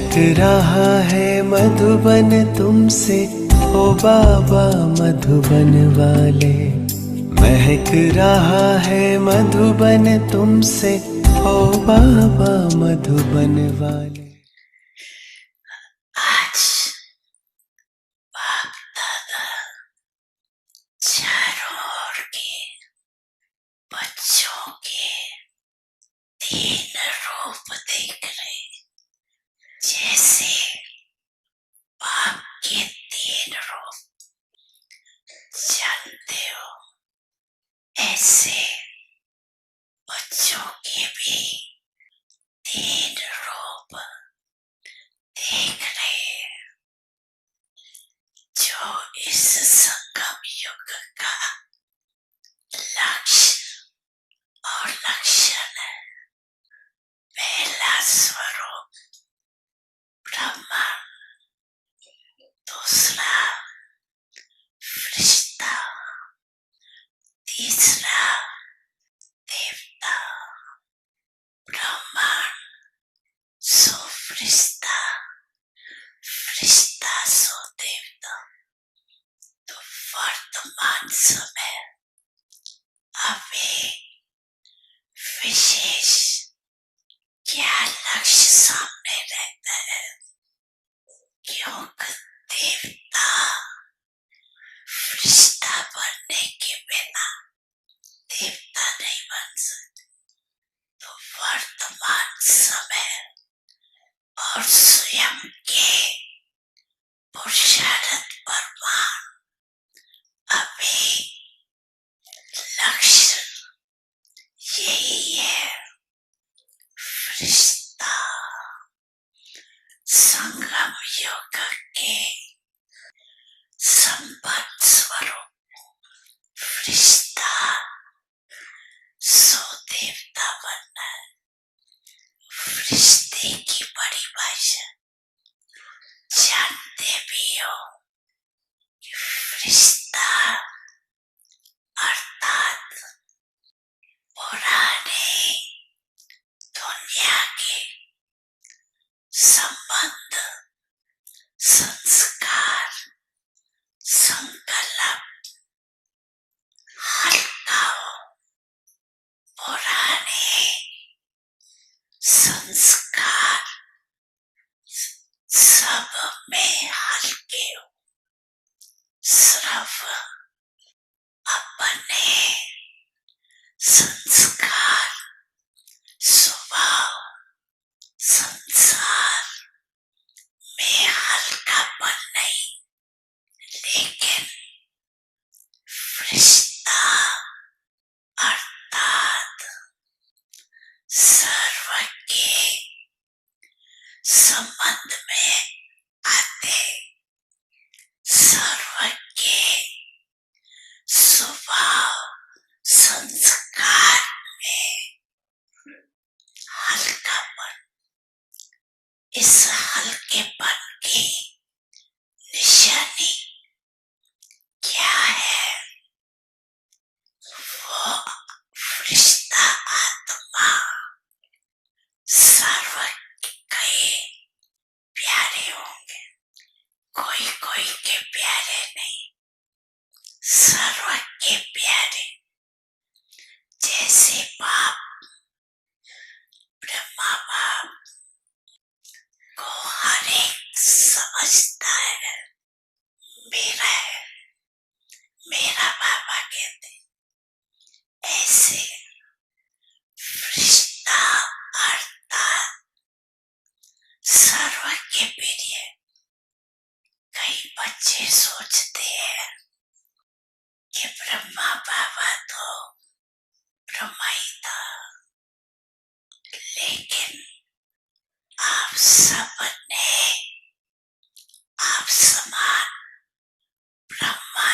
महक रहा है मधुबन तुमसे, ओ बाबा मधुबन वाले। महक रहा है मधुबन तुमसे, ओ बाबा मधुबन वाले। आज बाप दादा चारों ओर के बच्चों के तीन रूप देख रहे, जैसे बाप के तीन रूप जानते हो, ऐसे बच्चों के भी तीन रूप देख रहे, जो इस संगम युग का लक्ष्य और लक्षण है। पहला स्वरूप ब्रह्मा, दूसरा फरिश्ता, तीसरा देवता। ब्रह्मा सो फरिश्ता, फरिश्ता सो देवता। तो वर्तमान समय अभी विशेष क्या लक्ष्य सामने रहता है, क्योंकि देवता फरिश्ता बनने के बिना देवता नहीं बन सकते। तो वर्तमान समय और स्वयं के पुरुषार्थ प्रमाण अभी लक्ष्य यही है। फरिश्ता संगम युग के संपन्न स्वरूप, फरिश्ता सो देवता बनना है। फरिश्ते की बड़ी भाषा जानते भी हो कि फरिश्ता अर्थात पुराने दुनिया के संबंध, संस्कार, संकल्प हल्काओं, पुराने संस्कार सब में हल्के हो, सिर्फ अपने संस्कार, स्वभाव, संसार में हल्कापन नहीं, लेकिन फरिश्ता अर्थात सर्व के संबंध में आते, सर्व के स्वभाव संस्कार में हल्कापन। इस हल्केपन की निशानी क्या है? वो फरिश्ता आत्मा सर्व के प्यारे होंगे, कोई कोई के प्यारे नहीं, सर्व के प्यारे। जैसे बाप ब्रह्मा बाप को हर एक समझता है, मेरा है, मेरा बाबा कहते, ऐसे फरिश्ता अर्थात सर्व के प्रिय। कई बच्चे सोचते हैं कि ब्रह्मा बाबा तो ब्रह्मा ही था, लेकिन आप सबने आप समान ब्रह्मा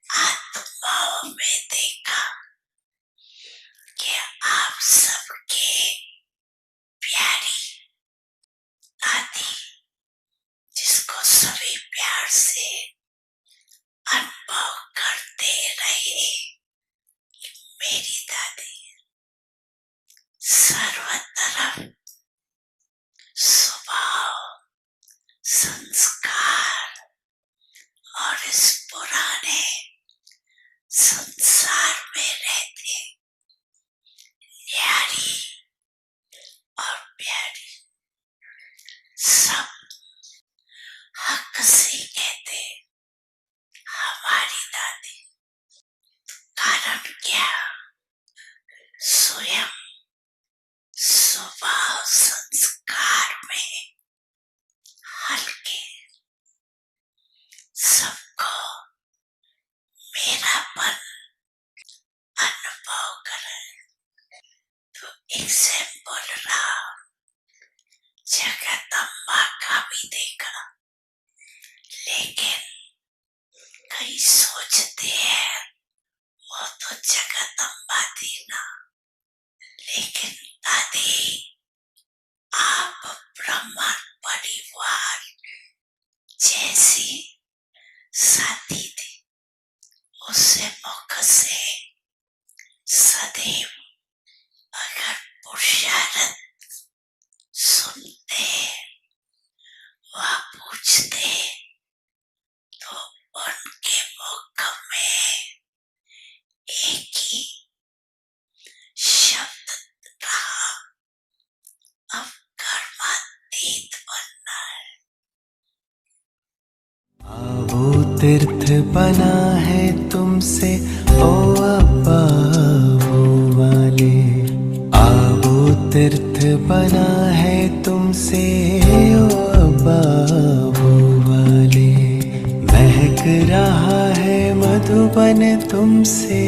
आत्माओं में देखा कि आप सबके प्यारी दादी, जिसको सभी प्यार से अनुभव करते रहे कि मेरी दादी सर्व तरफ कृपया स्वयं स्वभाव संस्कार में हल्के सबको मेरापन अनुभव करें। तो एग्जाम्पल रहा, जगदम्बा का भी देखा, लेकिन कई सोचते हैं वो तो जगदम्बा थी ना, लेकिन दादी आप ब्राह्मण परिवार जैसी साथी थी, उससे मुख से सदैव अगर पुरुषार्थ सुनते व पूछते तो उनके मुख में एक ही शब्द रहा, अब कर्मातीत बनना है। वो तीर्थ बना है तुमसे ओ अब्बा वो वाले, वो तीर्थ बना है तुमसे ओ अब्बा वो वाले, महक रहा है मधुबन तुमसे।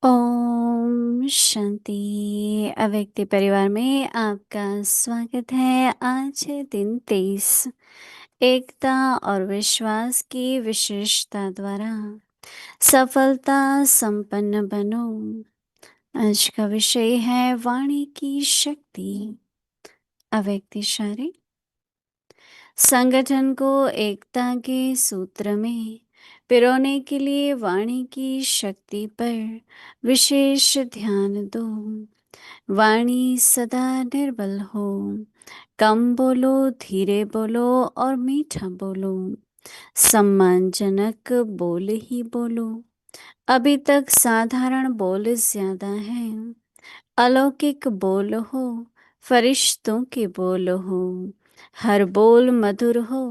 ओम शांति। अव्यक्ति परिवार में आपका स्वागत है। आज है दिन 23। एकता और विश्वास की विशेषता द्वारा सफलता संपन्न बनो। आज का विषय है वाणी की शक्ति। अव्यक्ति शारी संगठन को एकता के सूत्र में पिरोने के लिए वाणी की शक्ति पर विशेष ध्यान दो। वाणी सदा निर्बल हो, कम बोलो, धीरे बोलो और मीठा बोलो। सम्मानजनक बोल ही बोलो। अभी तक साधारण बोल ज्यादा है। अलौकिक बोल हो, फरिश्तों के बोल हो। हर बोल मधुर हो।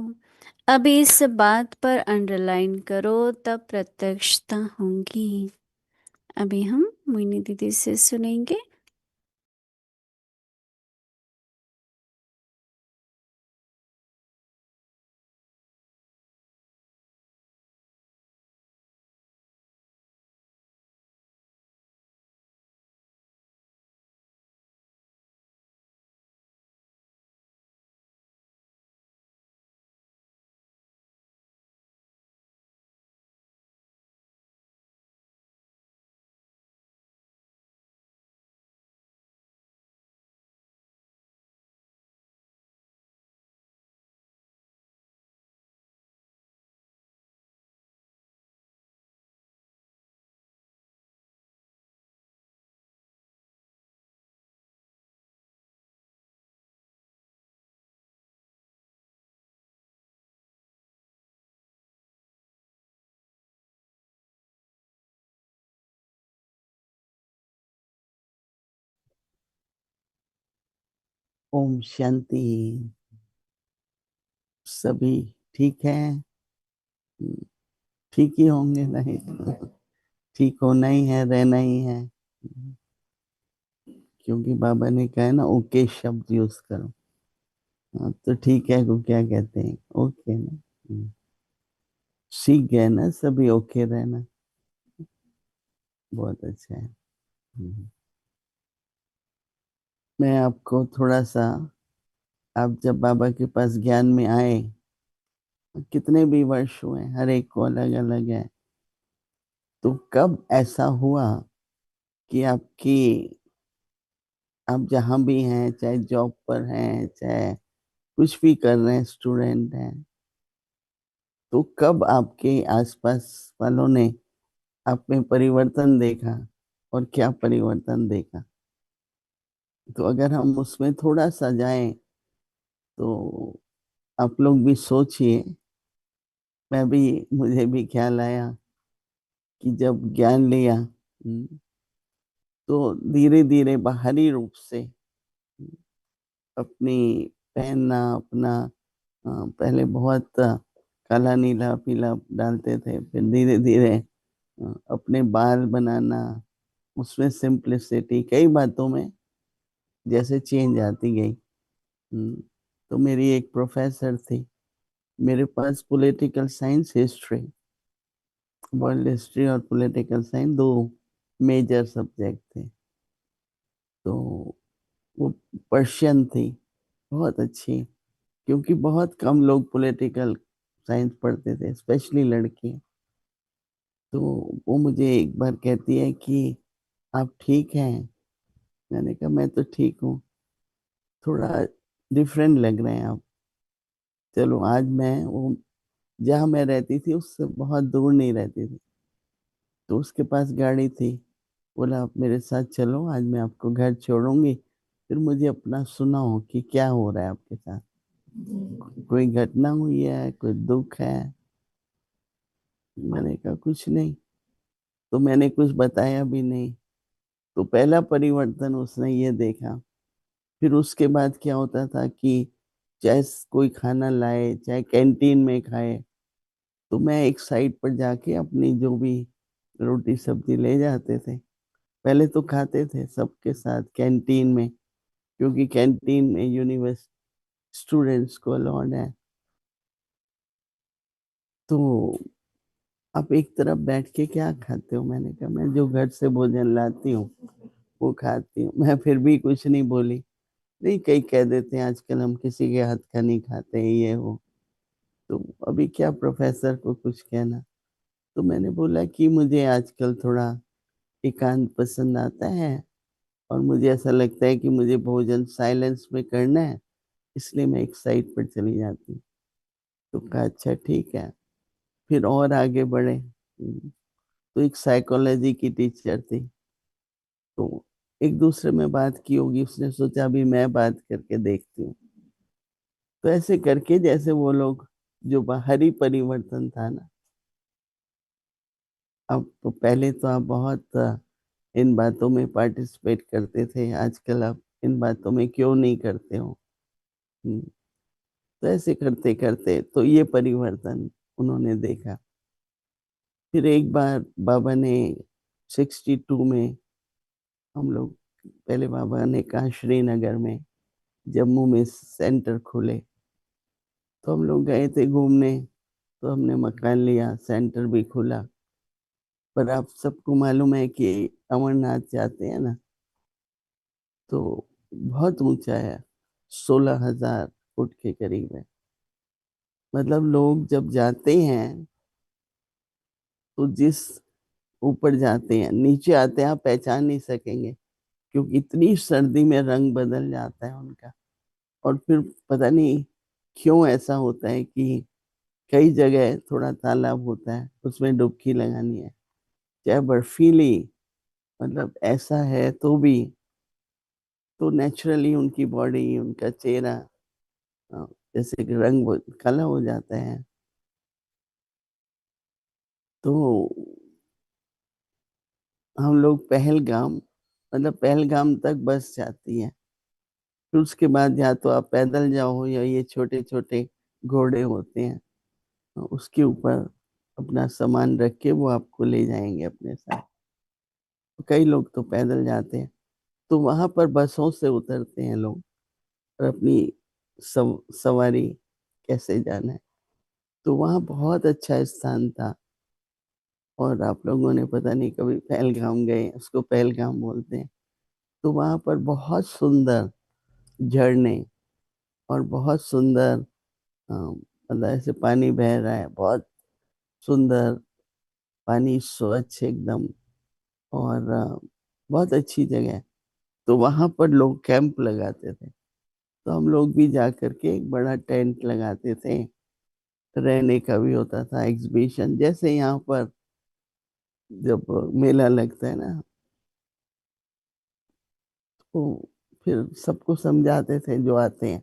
अभी इस बात पर अंडरलाइन करो, तब प्रत्यक्षता होगी। अभी हम मोहिनी दीदी से सुनेंगे। ओम शांति। सभी ठीक है? ठीक ही होंगे, नहीं तो ठीक होना ही है, रहना ही है। क्योंकि बाबा ने कहा है ना, ओके शब्द यूज करो। हाँ, तो ठीक है को क्या कहते हैं? ओके ना। सीख गए ना सभी ओके रहना। बहुत अच्छा है। मैं आपको थोड़ा सा, आप जब बाबा के पास ज्ञान में आए, कितने भी वर्ष हुए, हर एक को अलग अलग है, तो कब ऐसा हुआ कि आपकी, आप जहाँ भी हैं, चाहे जॉब पर हैं, चाहे कुछ भी कर रहे हैं, स्टूडेंट हैं, तो कब आपके आसपास वालों ने आप में परिवर्तन देखा और क्या परिवर्तन देखा? तो अगर हम उसमें थोड़ा सा जाएं, तो आप लोग भी सोचिए। मैं भी, मुझे भी ख्याल आया कि जब ज्ञान लिया, तो धीरे धीरे बाहरी रूप से अपनी पहनना, अपना पहले बहुत काला नीला पीला डालते थे, फिर धीरे धीरे अपने बाल बनाना, उसमें सिंप्लिसिटी, कई बातों में जैसे चेंज आती गई। तो मेरी एक प्रोफेसर थी, मेरे पास political science, history, world history और पॉलिटिकल साइंस, दो मेजर सब्जेक्ट थे। तो वो पर्शियन थी, बहुत अच्छी, क्योंकि बहुत कम लोग पॉलिटिकल साइंस पढ़ते थे, स्पेशली लड़कियां। तो वो मुझे एक बार कहती है कि आप ठीक हैं? मैंने कहा मैं तो ठीक हूँ, थोड़ा डिफरेंट लग रहे हैं आप। चलो, आज मैं वो, जहाँ मैं रहती थी उससे बहुत दूर नहीं रहती थी, तो उसके पास गाड़ी थी। बोला आप मेरे साथ चलो, आज मैं आपको घर छोड़ूंगी, फिर मुझे अपना सुनाओ कि क्या हो रहा है आपके साथ, कोई घटना हुई है, कोई दुख है? मैंने कहा कुछ नहीं। तो मैंने कुछ बताया भी नहीं। तो पहला परिवर्तन उसने ये देखा। फिर उसके बाद क्या होता था कि चाहे कोई खाना लाए, चाहे कैंटीन में खाए, तो मैं एक साइड पर जाके अपनी जो भी रोटी सब्जी ले जाते थे। पहले तो खाते थे सबके साथ कैंटीन में, क्योंकि कैंटीन में यूनिवर्सिटी स्टूडेंट्स को अलाउड है। तो आप एक तरफ बैठ के क्या खाते हो? मैंने कहा मैं जो घर से भोजन लाती हूँ वो खाती हूँ। मैं फिर भी कुछ नहीं बोली। नहीं, कई कह देते हैं आजकल हम किसी के हाथ का नहीं खाते हैं, ये वो। तो अभी क्या प्रोफेसर को कुछ कहना। तो मैंने बोला कि मुझे आजकल थोड़ा एकांत पसंद आता है और मुझे ऐसा लगता है कि मुझे भोजन साइलेंस में करना है, इसलिए मैं एक साइड पर चली जाती हूँ। तो कहा अच्छा ठीक है। फिर और आगे बढ़े। तो एक साइकोलॉजी की टीचर थी, तो एक दूसरे में बात की होगी, उसने सोचा अभी मैं बात करके देखती हूँ। तो ऐसे करके जैसे वो लोग, जो बाहरी परिवर्तन था ना, अब तो पहले तो आप बहुत इन बातों में पार्टिसिपेट करते थे, आजकल आप इन बातों में क्यों नहीं करते हो? हम्म, तो ऐसे करते करते तो ये परिवर्तन उन्होंने देखा। फिर एक बार बाबा ने 62 में, हम लोग, पहले बाबा ने कहा श्रीनगर में, जम्मू में सेंटर खुले, तो हम लोग गए थे घूमने। तो हमने मकान लिया, सेंटर भी खुला। पर आप सबको मालूम है कि अमरनाथ जाते हैं ना, तो बहुत ऊंचा है, 16,000 फुट के करीब है। मतलब लोग जब जाते हैं तो जिस ऊपर जाते हैं, नीचे आते हैं आप पहचान नहीं सकेंगे, क्योंकि इतनी सर्दी में रंग बदल जाता है उनका। और फिर पता नहीं क्यों ऐसा होता है कि कई जगह थोड़ा तालाब होता है, उसमें डुबकी लगानी है, चाहे बर्फीली, मतलब ऐसा है तो भी, तो नेचुरली उनकी बॉडी, उनका चेहरा अ, जैसे कि काला हो जाता है। तो हम लोग पहलगाम, मतलब पहलगाम तक बस जाती है। फिर उसके बाद या तो आप पैदल जाओ या ये छोटे छोटे घोड़े होते हैं, उसके ऊपर अपना सामान रख के वो आपको ले जाएंगे अपने साथ। तो कई लोग तो पैदल जाते हैं। तो वहां पर बसों से उतरते हैं लोग और अपनी सवारी कैसे जाना है। तो वहाँ बहुत अच्छा स्थान था। और आप लोगों ने पता नहीं कभी पहलगाम गए, उसको पहलगाम बोलते हैं। तो वहाँ पर बहुत सुंदर झरने और बहुत सुंदर मतलब ऐसे पानी बह रहा है, बहुत सुंदर पानी, स्वच्छ एकदम। और बहुत अच्छी जगह है। तो वहाँ पर लोग कैंप लगाते थे। तो हम लोग भी जा करके एक बड़ा टेंट लगाते थे, रहने का भी होता था, एग्जीबिशन जैसे यहाँ पर जब मेला लगता है ना, तो फिर सबको समझाते थे जो आते हैं।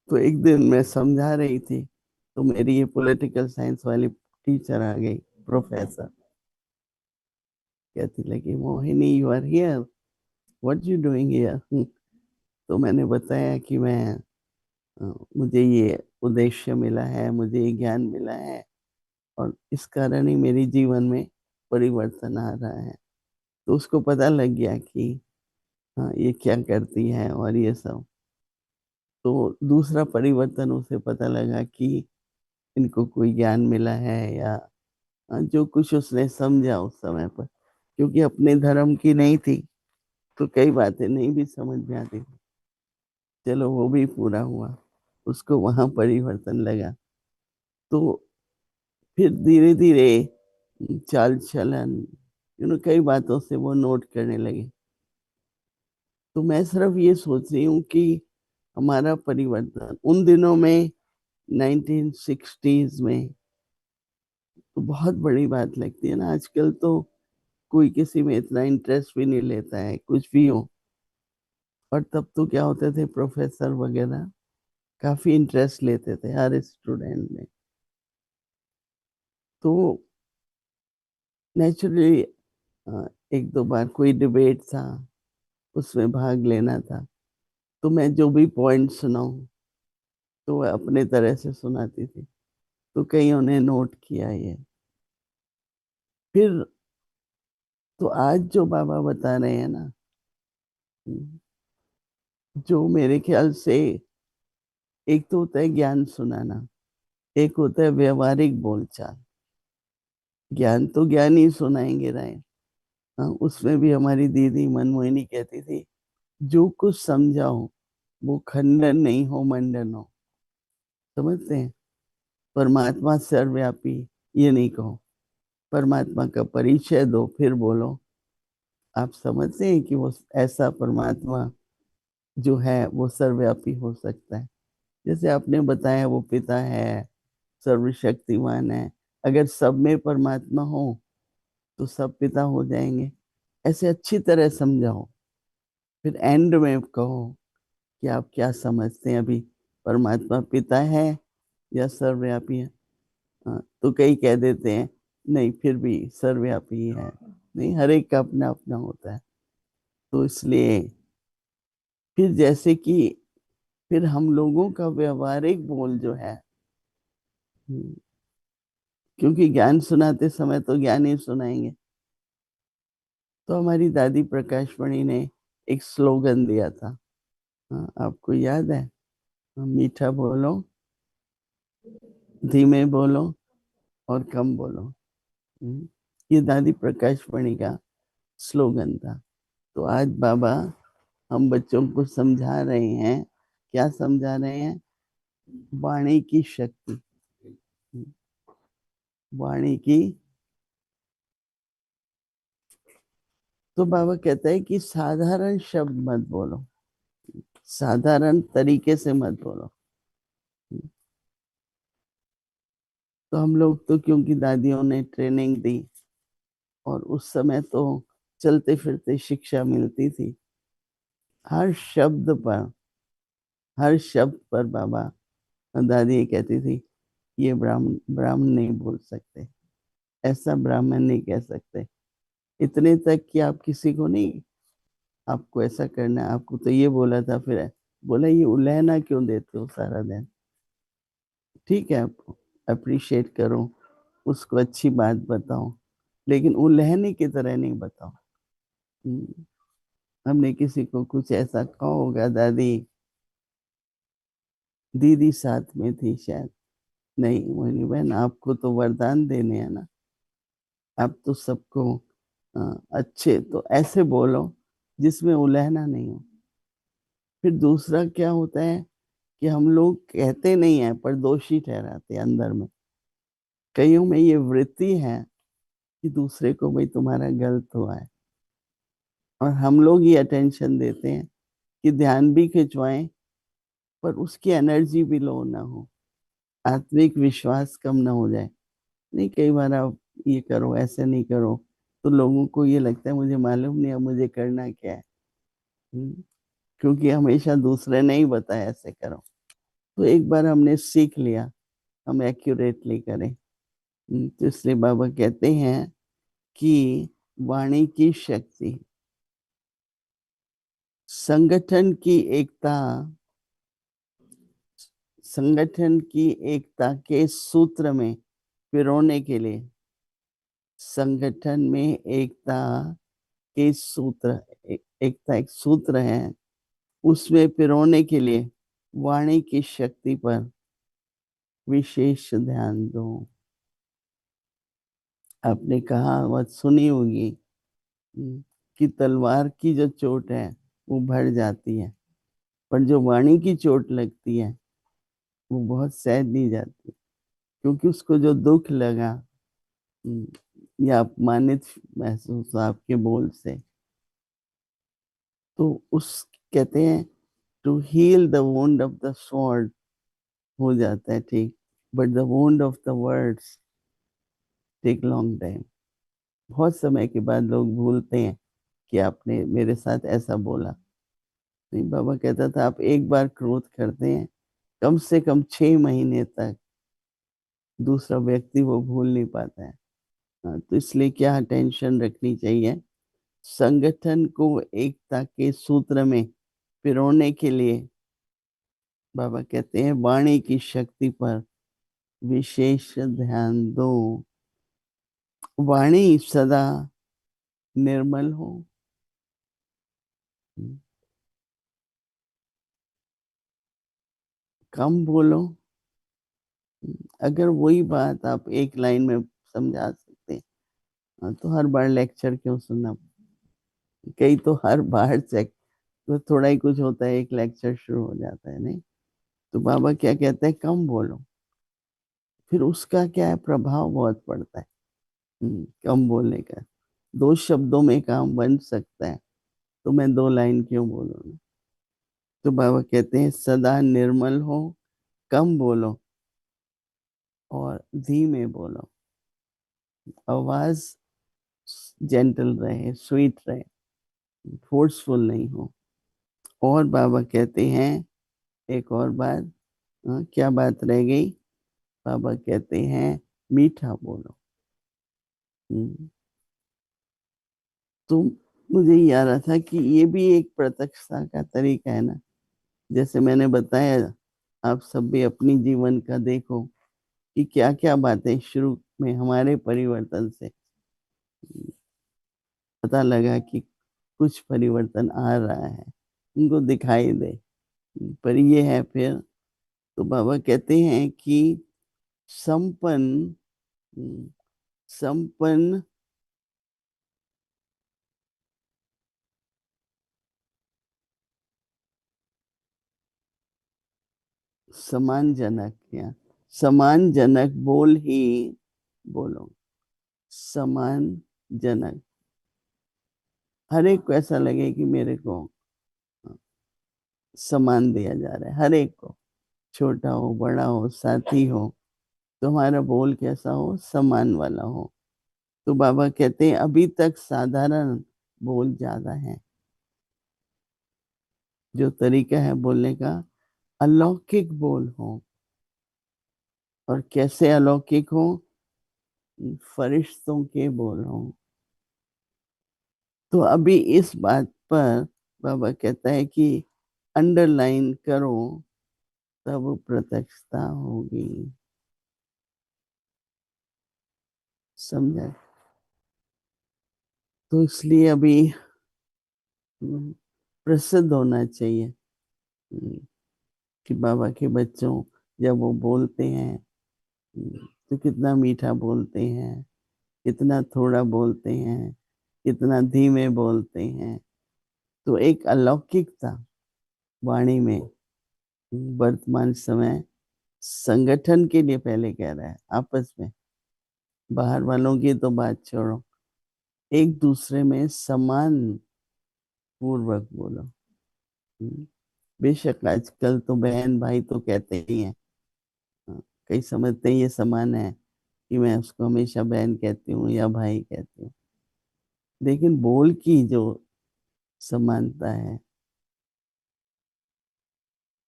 तो एक दिन मैं समझा रही थी, तो मेरी ये पॉलिटिकल साइंस वाली टीचर आ गई, प्रोफेसर। कहती लगी, Mohini you are here, what you doing here? तो मैंने बताया कि मुझे ये उद्देश्य मिला है, मुझे ये ज्ञान मिला है, और इस कारण ही मेरे जीवन में परिवर्तन आ रहा है। तो उसको पता लग गया कि हाँ ये क्या करती है और ये सब। तो दूसरा परिवर्तन उसे पता लगा कि इनको कोई ज्ञान मिला है, या जो कुछ उसने समझा उस समय पर, क्योंकि अपने धर्म की नहीं थी, तो कई बातें नहीं भी समझ में आती थी। चलो वो भी पूरा हुआ, उसको वहां परिवर्तन लगा। तो फिर धीरे धीरे चाल चलन, कई बातों से वो नोट करने लगे। तो मैं सिर्फ ये सोच रही हूँ कि हमारा परिवर्तन उन दिनों में, 1960s में, तो बहुत बड़ी बात लगती है ना। आजकल तो कोई किसी में इतना इंटरेस्ट भी नहीं लेता है, कुछ भी हो। और तब तो क्या होते थे, प्रोफेसर वगैरह काफी इंटरेस्ट लेते थे हर स्टूडेंट में। तो नेचुरली एक दो बार कोई डिबेट था, उसमें भाग लेना था। तो मैं जो भी पॉइंट सुनाऊं, तो वह अपने तरह से सुनाती थी। तो कईयों ने नोट किया ये। फिर तो आज जो बाबा बता रहे हैं ना, जो मेरे ख्याल से, एक तो होता है ज्ञान सुनाना, एक होता है व्यवहारिक बोलचाल। ज्ञान तो ज्ञान ही सुनाएंगे राय। हाँ, उसमें भी हमारी दीदी मनमोहिनी कहती थी, जो कुछ समझाओ वो खंडन नहीं हो, मंडन हो। समझते हैं? परमात्मा सर्वव्यापी ये नहीं कहो, परमात्मा का परिचय दो फिर बोलो। आप समझते हैं कि वो ऐसा परमात्मा जो है वो सर्वव्यापी हो सकता है। जैसे आपने बताया वो पिता है, सर्वशक्तिमान है। अगर सब में परमात्मा हो तो सब पिता हो जाएंगे। ऐसे अच्छी तरह समझाओ, फिर एंड में कहो कि आप क्या समझते हैं अभी, परमात्मा पिता है या सर्वव्यापी है। हाँ, तो कई कह देते हैं नहीं फिर भी सर्वव्यापी ही है। नहीं, हर एक का अपना अपना होता है। तो इसलिए फिर जैसे कि फिर हम लोगों का व्यवहारिक बोल जो है, क्योंकि ज्ञान सुनाते समय तो ज्ञान ही सुनाएंगे। तो हमारी दादी प्रकाशमणि ने एक स्लोगन दिया था। हाँ, आपको याद है? मीठा बोलो, धीमे बोलो और कम बोलो। ये दादी प्रकाशमणि का स्लोगन था। तो आज बाबा हम बच्चों को समझा रहे हैं। क्या समझा रहे हैं? वाणी की शक्ति। वाणी की। तो बाबा कहता है कि साधारण शब्द मत बोलो, साधारण तरीके से मत बोलो। तो हम लोग तो क्योंकि दादियों ने ट्रेनिंग दी और उस समय तो चलते फिरते शिक्षा मिलती थी। हर शब्द पर, हर शब्द पर बाबा दादी ये कहती थी, ये ब्राह्मण ब्राह्मण नहीं बोल सकते, ऐसा ब्राह्मण नहीं कह सकते। इतने तक कि आप किसी को नहीं, आपको ऐसा करना है, आपको तो ये बोला था, फिर बोला ये उलहना क्यों देते हो सारा दिन। ठीक है, आप अप्रिशिएट करो, उसको अच्छी बात बताओ, लेकिन उलहने की तरह नहीं बताओ। हमने किसी को कुछ ऐसा कहा होगा, दादी दीदी साथ में थी शायद, नहीं मोहिनी बहन आपको तो वरदान देने हैं ना, आप तो सबको अच्छे, तो ऐसे बोलो जिसमें उलहना नहीं हो। फिर दूसरा क्या होता है कि हम लोग कहते नहीं है पर दोषी ठहराते हैं अंदर में। कईयों में ये वृत्ति है कि दूसरे को भाई तुम्हारा गलत हुआ है, और हम लोग ये अटेंशन देते हैं कि ध्यान भी खिंचवाएं पर उसकी एनर्जी भी लो ना हो, आत्मिक विश्वास कम ना हो जाए। नहीं, कई बार आप ये करो ऐसे नहीं करो तो लोगों को ये लगता है मुझे मालूम नहीं अब मुझे करना क्या है। क्योंकि हमेशा दूसरे ने ही बताया ऐसे करो। तो एक बार हमने सीख लिया, हम एक्यूरेटली करें। तो इसलिए बाबा कहते हैं कि वाणी की शक्ति, संगठन की एकता, संगठन की एकता के सूत्र में पिरोने के लिए, संगठन में एकता के सूत्र, एकता एक सूत्र है, उसमें पिरोने के लिए वाणी की शक्ति पर विशेष ध्यान दो। आपने कहावत सुनी होगी कि तलवार की जो चोट है वो भर जाती है, पर जो वाणी की चोट लगती है वो बहुत सहज नहीं जाती, क्योंकि उसको जो दुख लगा या अपमानित महसूस हुआ आपके बोल से, तो उस कहते हैं to heal the wound of the sword हो जाता है ठीक, but the wound of the words take long time. बहुत समय के बाद लोग भूलते हैं कि आपने मेरे साथ ऐसा बोला। नहीं, बाबा कहता था आप एक बार क्रोध करते हैं, कम से कम 6 महीने तक दूसरा व्यक्ति वो भूल नहीं पाता है। हाँ, तो इसलिए क्या टेंशन रखनी चाहिए, संगठन को एकता के सूत्र में पिरोने के लिए बाबा कहते हैं वाणी की शक्ति पर विशेष ध्यान दो। वाणी सदा निर्मल हो, कम बोलो। अगर वही बात आप एक लाइन में समझा सकते हैं तो हर बार लेक्चर क्यों सुनना? कई तो हर बार चेक, तो थोड़ा ही कुछ होता है, एक लेक्चर शुरू हो जाता है, नहीं? तो बाबा क्या कहते हैं, कम बोलो। फिर उसका क्या है, प्रभाव बहुत पड़ता है। कम बोलने का, 2 शब्दों में काम बन सकता है, तो मैं 2 लाइन क्यों बोलूँ? तो बाबा कहते हैं सदा निर्मल हो, कम बोलो और धीमे बोलो। आवाज जेंटल रहे, स्वीट रहे, फोर्सफुल नहीं हो। और बाबा कहते हैं एक और बात, क्या बात रह गई? बाबा कहते हैं मीठा बोलो। हम्म, तो मुझे ये आ रहा था कि ये भी एक प्रत्यक्षता का तरीका है ना। जैसे मैंने बताया, आप सब भी अपनी जीवन का देखो कि क्या-क्या बातें शुरू में हमारे परिवर्तन से पता लगा कि कुछ परिवर्तन आ रहा है, उनको दिखाई दे। पर ये है फिर, तो बाबा कहते हैं कि संपन्न, संपन्न सम्मानजनक, या सम्मानजनक बोल ही बोलो। सम्मानजनक, हर एक को ऐसा लगे कि मेरे को सम्मान दिया जा रहा है, हर एक को, छोटा हो, बड़ा हो, साथी हो, तो हमारा बोल कैसा हो, सम्मान वाला हो। तो बाबा कहते हैं अभी तक साधारण बोल ज्यादा है। जो तरीका है बोलने का, अलौकिक बोल हो। और कैसे अलौकिक हो? फरिश्तों के बोल हो। तो अभी इस बात पर बाबा कहता है कि अंडरलाइन करो, तब प्रत्यक्षता होगी। समझा? तो इसलिए अभी प्रसिद्ध होना चाहिए, कि बाबा के बच्चों जब वो बोलते हैं, तो कितना मीठा बोलते हैं, कितना थोड़ा बोलते हैं, कितना धीमे बोलते हैं। तो एक अलौकिकता वाणी में, वर्तमान समय संगठन के लिए पहले कह रहा है, आपस में, बाहर वालों की तो बात छोड़ो, एक दूसरे में सम्मान पूर्वक बोलो। बेशक आजकल तो बहन भाई तो कहते ही हैं, हाँ, कई समझते हैं ये समान है कि मैं उसको हमेशा बहन कहती हूँ या भाई कहती हूँ। लेकिन बोल की जो समानता है,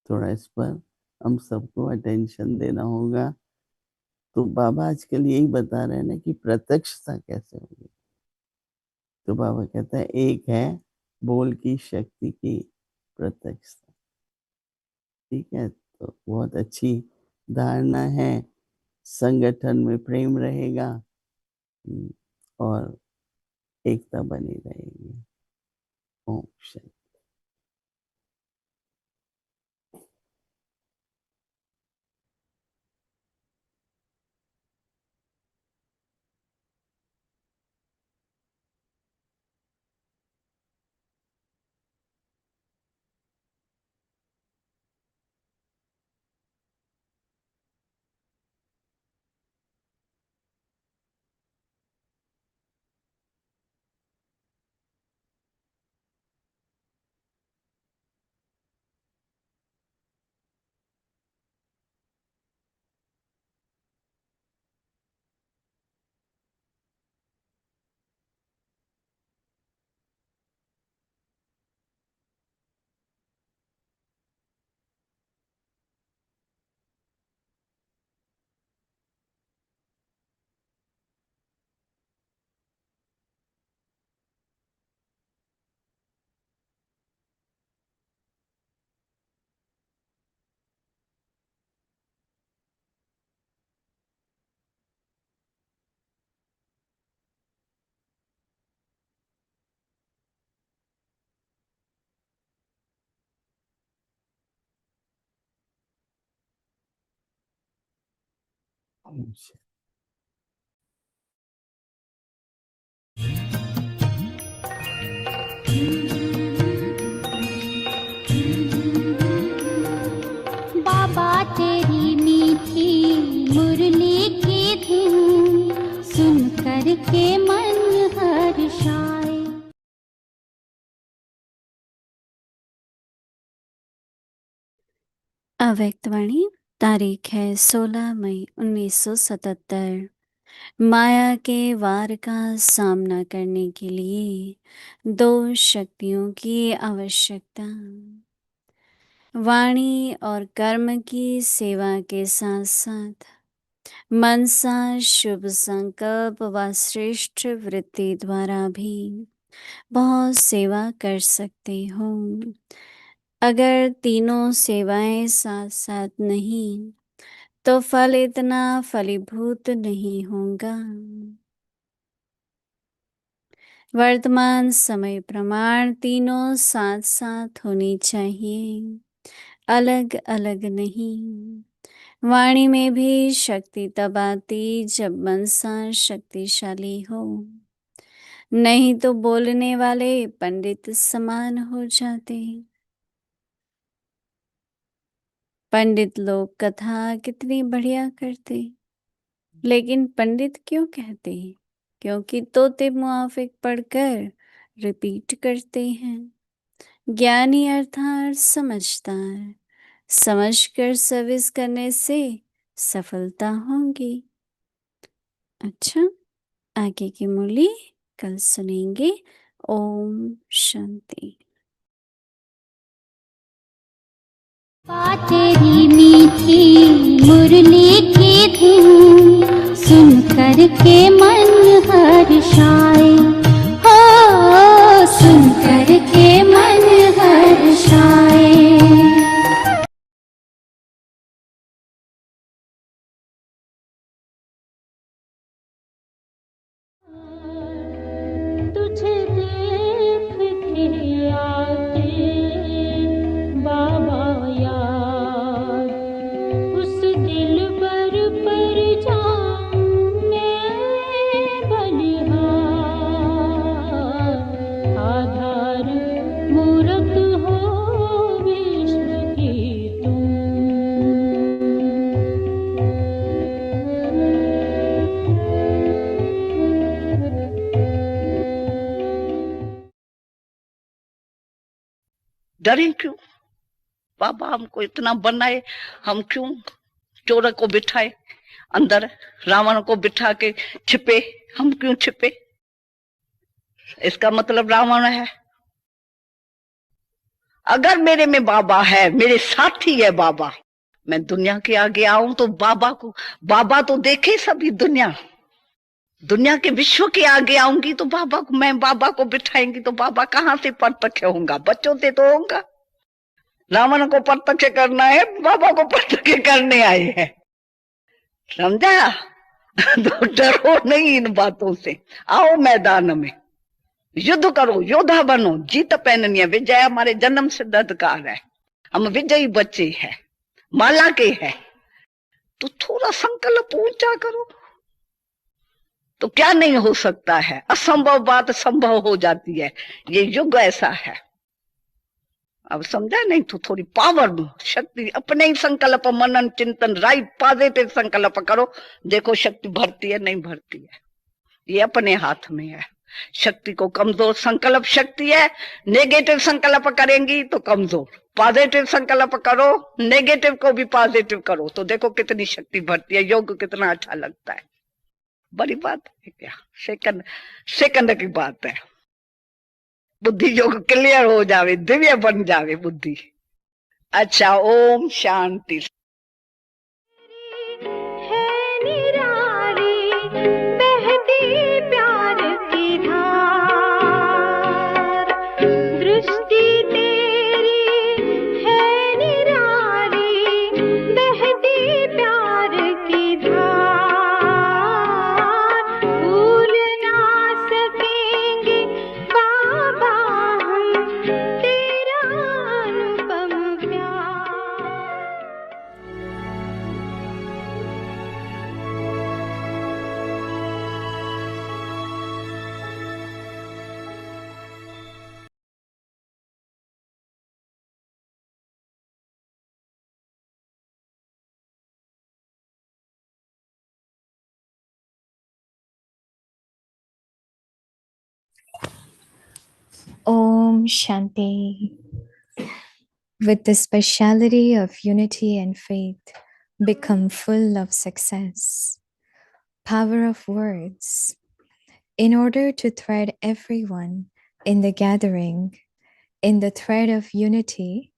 थोड़ा इस पर हम सबको अटेंशन देना होगा। तो बाबा आजकल यही बता रहे हैं ना कि प्रत्यक्षता कैसे होगी। तो बाबा कहता है एक है बोल की शक्ति की प्रत्यक्षता। ठीक है, तो बहुत अच्छी धारणा है। संगठन में प्रेम रहेगा, और एकता बनी रहेगी। ओम शांति। ओम शांति। अव्यक्तवाणी तारीख है 16 मई 1977। माया के वार का सामना करने के लिए 2 शक्तियों की आवश्यकता। वाणी और कर्म की सेवा के साथ साथ मनसा शुभ संकल्प व श्रेष्ठ वृत्ति द्वारा भी बहुत सेवा कर सकते हो। अगर तीनों सेवाएं साथ साथ नहीं तो फल इतना फलीभूत नहीं होगा। वर्तमान समय प्रमाण तीनों साथ साथ होनी चाहिए, अलग अलग नहीं। वाणी में भी शक्ति तब आती जब मनसा शक्तिशाली हो, नहीं तो बोलने वाले पंडित समान हो जाते। पंडित लोग कथा कितनी बढ़िया करते, लेकिन पंडित क्यों कहते हैं? क्योंकि तोते मुआफिक पढ़कर रिपीट करते हैं। ज्ञानी अर्थात समझदार, समझकर सर्विस करने से सफलता होगी। अच्छा, आगे की मुरली कल सुनेंगे। ओम शांति। तेरी मीठी मुरली की धुन सुन कर के मन हर्षाए, हो सुन कर के मन हर्षाए। तुझे देख के आते बाबा यार, उस दिलबर पर जाऊं मैं बलिहार। आधार मूरत हो विश्व की तुम, डरें क्यों? बाबा हमको इतना बनाए, हम क्यों चोर को बिठाए अंदर, रावण को बिठा के छिपे, हम क्यों छिपे? इसका मतलब रावण है। अगर मेरे में बाबा है, मेरे साथी है बाबा, मैं दुनिया के आगे आऊं तो बाबा तो देखे सभी दुनिया। दुनिया के विश्व के आगे आऊंगी तो मैं बाबा को बिठाएंगी तो बाबा कहां से प्रत्यक्ष होऊंगा? बच्चों से तो होऊंगा। रावण को प्रत्यक्ष करना है, बाबा को प्रत्यक्ष करने आए हैं। समझा? तो डरो नहीं इन बातों से, आओ मैदान में युद्ध करो, योद्धा बनो, जीत पहननी है। विजय हमारे जन्म सिद्ध अधिकार है, हम विजयी बच्चे हैं, माला के हैं। तो थोड़ा संकल्प ऊंचा करो तो क्या नहीं हो सकता है। असंभव बात संभव हो जाती है, ये युग ऐसा है। अब समझा नहीं? तो थोड़ी पावर शक्ति अपने ही संकल्प मनन चिंतन राइट पॉजिटिव संकल्प करो, देखो शक्ति भरती है नहीं भरती है, ये अपने हाथ में है। शक्ति को कमजोर संकल्प शक्ति है, नेगेटिव संकल्प करेंगी तो कमजोर। पॉजिटिव संकल्प करो, नेगेटिव को भी पॉजिटिव करो तो देखो कितनी शक्ति भरती है। योग कितना अच्छा लगता है, बड़ी बात है क्या? सेकंड की बात है। बुद्धि योग क्लियर हो जावे, दिव्य बन जावे बुद्धि। अच्छा, ओम शांति। है निराली बहती प्यार की धार, दृष्टि तेरी है निराली बहती प्यार की धार। भूल ना सकेंगे बाबा हम तेरा अनुपम प्यार। Om Shanti. with the speciality of unity and faith, become full of success. Power of words. In order to thread everyone in the gathering, in the thread of unity,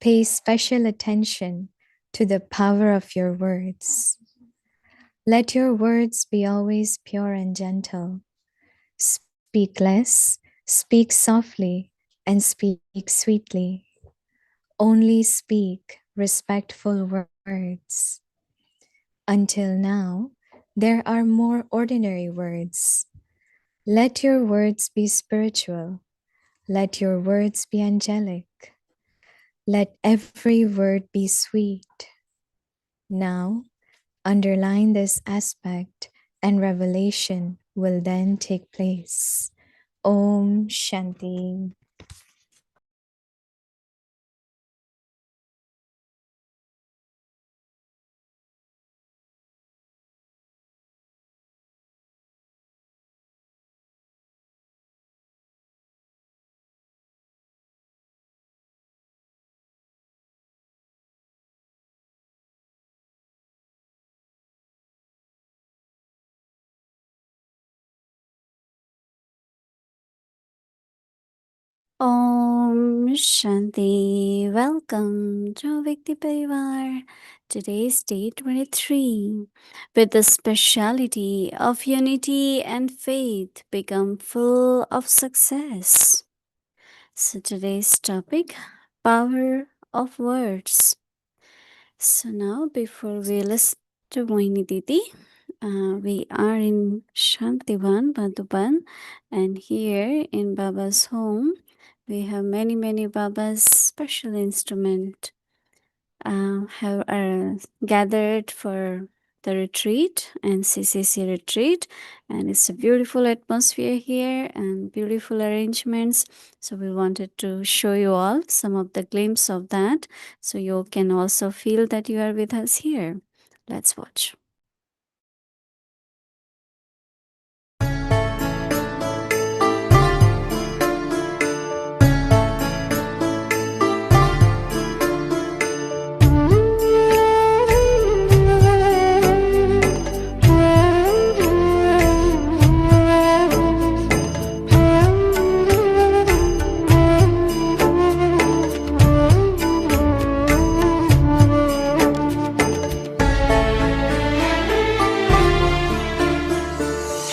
pay special attention to the power of your words. Let your words be always pure and gentle. Speak less, speak softly, and speak sweetly. Only speak respectful words. Until now, there are more ordinary words. Let your words be spiritual. Let your words be angelic. Let every word be sweet. Now, underline this aspect and revelation will then take place. Om Shanti. Om Shanti. Welcome to Vikti Parivar. Today's day 23. With the speciality of unity and faith, become full of success. So today's topic, power of words. So now before we listen to Mohini Didi, we are in Shantivan, Madhuban, and here in Baba's home, we have many Baba's special instrument have gathered for the retreat and CCC retreat, and it's a beautiful atmosphere here and beautiful arrangements. So we wanted to show you all some of the glimpse of that, so you can also feel that you are with us here. Let's watch.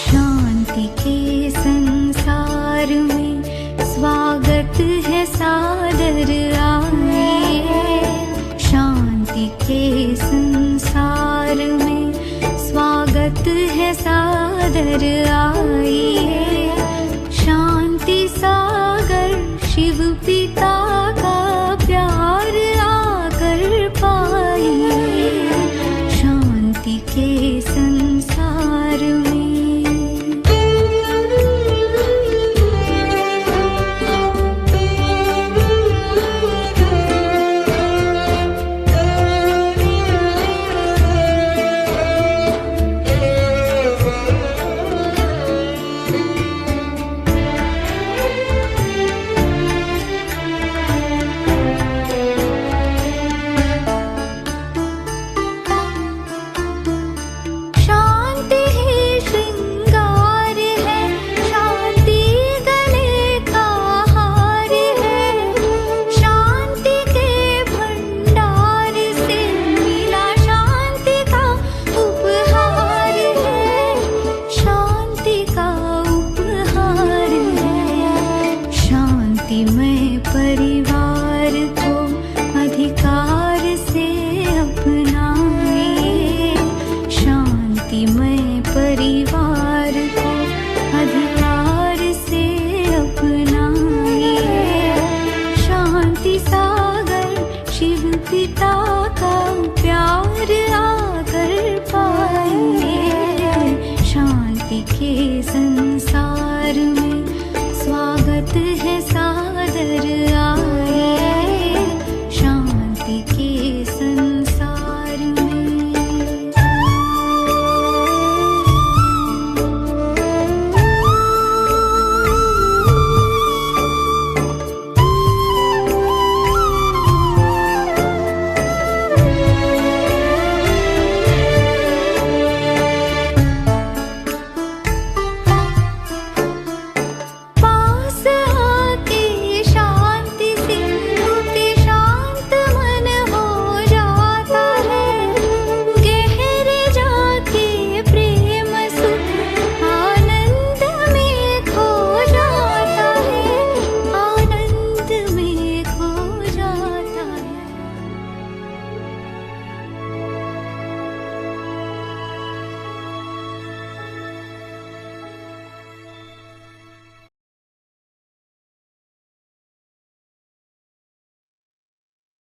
शांति के संसार में स्वागत है सादर आइए। शांति के संसार में स्वागत है सादर आइए। शांति सागर शिव पिता का प्यार आकर पाइए। शांति के संसार में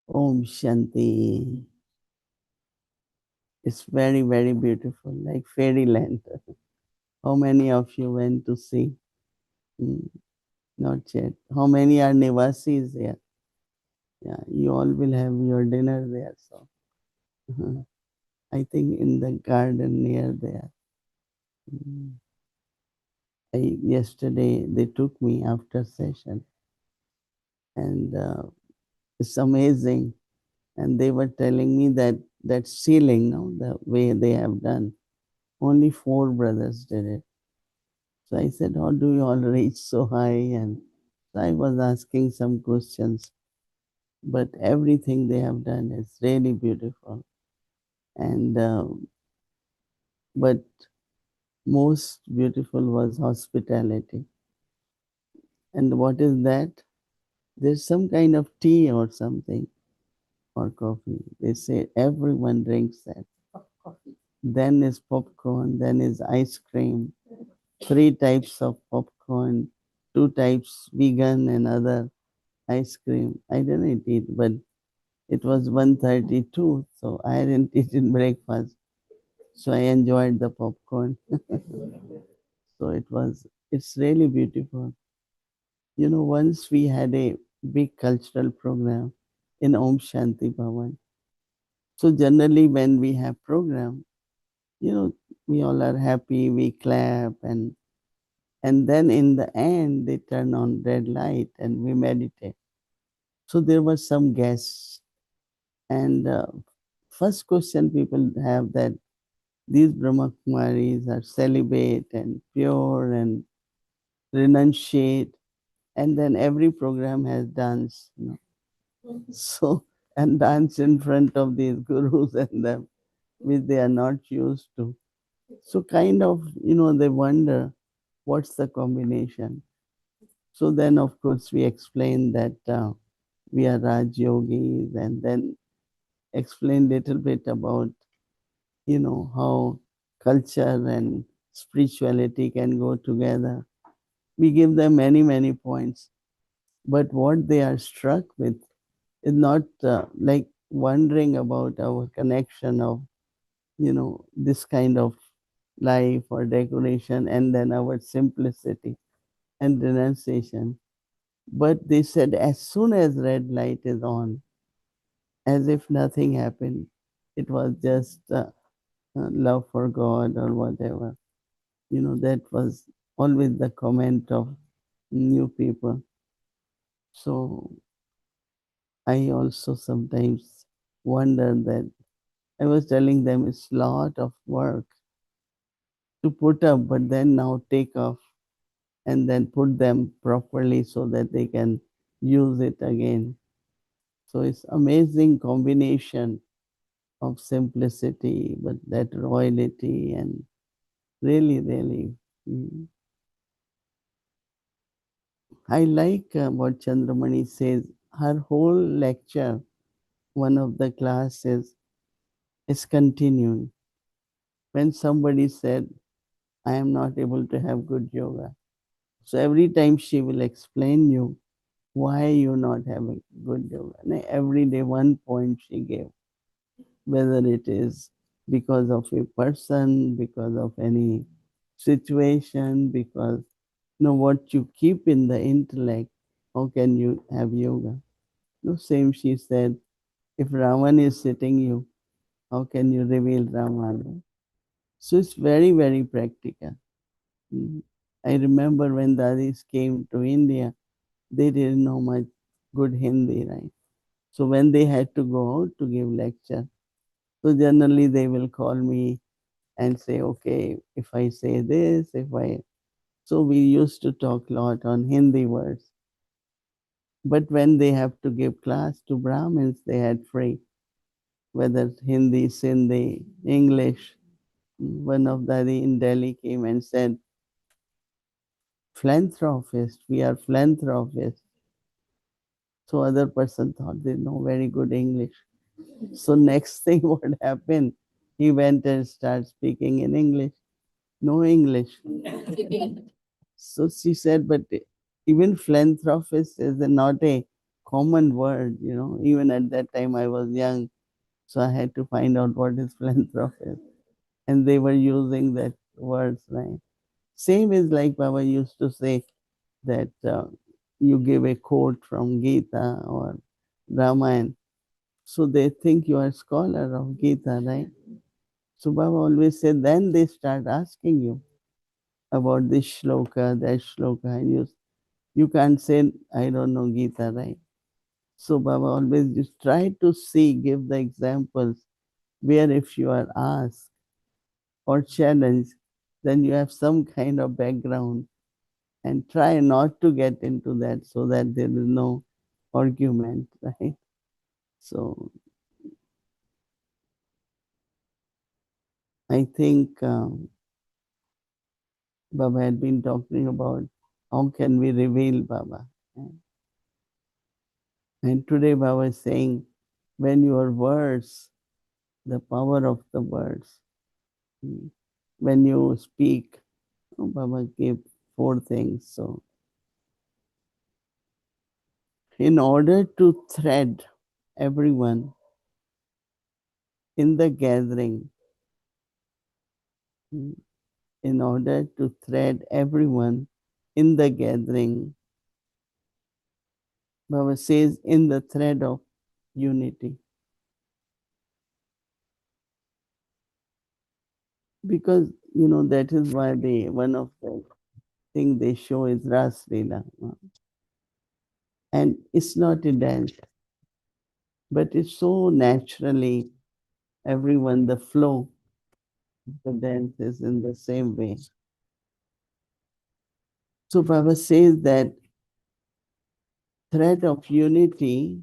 Om Shanti. It's very, very beautiful, like fairyland. How many of you went to see? Hmm, not yet. How many are Nivasis here? Yeah, you all will have your dinner there. So I think in the garden near there. Hmm. Yesterday they took me after session, and it's amazing. And they were telling me that that ceiling, no, the way they have done, only 4 brothers did it. So I said, how do you all reach so high? And so I was asking some questions, but everything they have done is really beautiful. And but most beautiful was hospitality. And what is that? There's some kind of tea or something or coffee. They say everyone drinks that. Then is popcorn, then is ice cream, 3 types of popcorn, 2 types vegan and other ice cream. I didn't eat, but it was 1:32, so I didn't eat in breakfast. So I enjoyed the popcorn. So it's really beautiful. You know, once we had a big cultural program in Om Shanti Bhavan. So generally when we have program, you know, we all are happy, we clap, and then in the end they turn on red light and we meditate. So there were some guests, and first question people have that these Brahma Kumaris are celibate and pure and renunciate, and then every program has dance, you know. So and dance in front of these gurus and them, which they are not used to. So kind of, you know, they wonder what's the combination. So then, of course, we explain that we are Raj Yogis, and then explain little bit about, you know, how culture and spirituality can go together. We give them many, many points. But what they are struck with is not like wondering about our connection of, you know, this kind of life or decoration and then our simplicity and renunciation. But they said as soon as red light is on, as if nothing happened, it was just love for God or whatever. You know, that was always the comment of new people. So I also sometimes wonder that I was telling them it's a lot of work to put up, but then now take off and then put them properly so that they can use it again. So it's amazing combination of simplicity, but that royalty and really, really. mm. I like what Chandramani says. Her whole lecture, one of the classes, is continuing. When somebody said, I am not able to have good yoga. So every time she will explain you why you're not having good yoga. And every day one point she gave, whether it is because of a person, because of any situation, because you know what you keep in the intellect, how can you have yoga? No, same she said, if Raman is sitting you, how can you reveal Raman? So it's very, very practical. Mm. I remember when Dadis came to India, they didn't know much good Hindi, right? So when they had to go out to give lecture, so generally they will call me and say, okay, if I say this, if I, so we used to talk a lot on Hindi words. But when they have to give class to Brahmins, they had free, whether Hindi, Sindhi, English. One of the in Delhi came and said, philanthropist, we are philanthropists. So other person thought they know very good English. So next thing what happened, he went and started speaking in English. No English. So she said, but even philanthropist is not a common word, you know. Even at that time I was young, so I had to find out what is philanthropist. And they were using that words, right? Same is like Baba used to say that you give a quote from Gita or Ramayana, so they think you are a scholar of Gita, right? So Baba always said, then they start asking you about this shloka, that shloka, and you can't say, I don't know Gita, right? So Baba always just try to see, give the examples where if you are asked or challenged, then you have some kind of background and try not to get into that so that there is no argument, right? So I think Baba had been talking about how can we reveal Baba. And today Baba is saying, when your words, the power of the words, when you speak, Baba gave 4 things. So in order to thread everyone in the gathering, in order to thread everyone in the gathering, Baba says, in the thread of unity. Because, you know, that is why one of the things they show is Ras Leela. And it's not a dance, but it's so naturally, everyone, the flow, the dance is in the same way. So Baba says that thread of unity,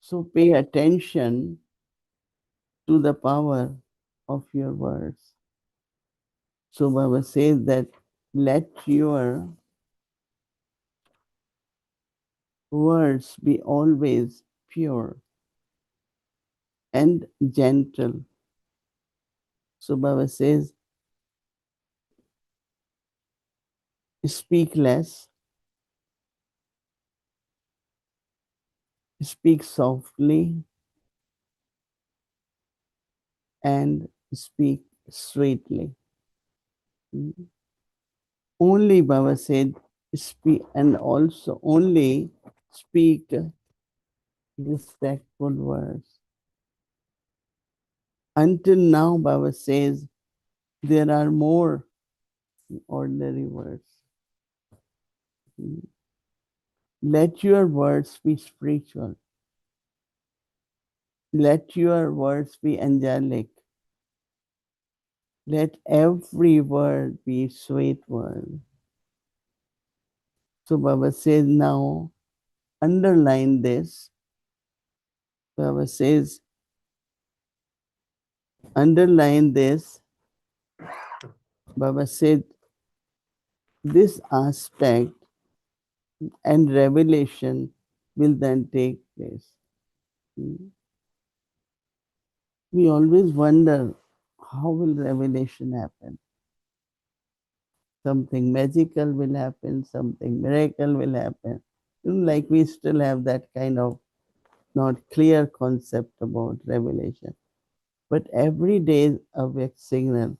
so pay attention to the power of your words. So Baba says that let your words be always pure and gentle. So Baba says, speak less, speak softly, and speak sweetly. Only Baba said, speak, and also only speak respectful words. Until now, Baba says, there are more ordinary words. Let your words be spiritual. Let your words be angelic. Let every word be sweet word. So Baba says now, underline this. Baba says, underline this. Baba said, this aspect and revelation will then take place. We always wonder, how will revelation happen? Something magical will happen, something miracle will happen. Like we still have that kind of not clear concept about revelation. But every day is a big signal,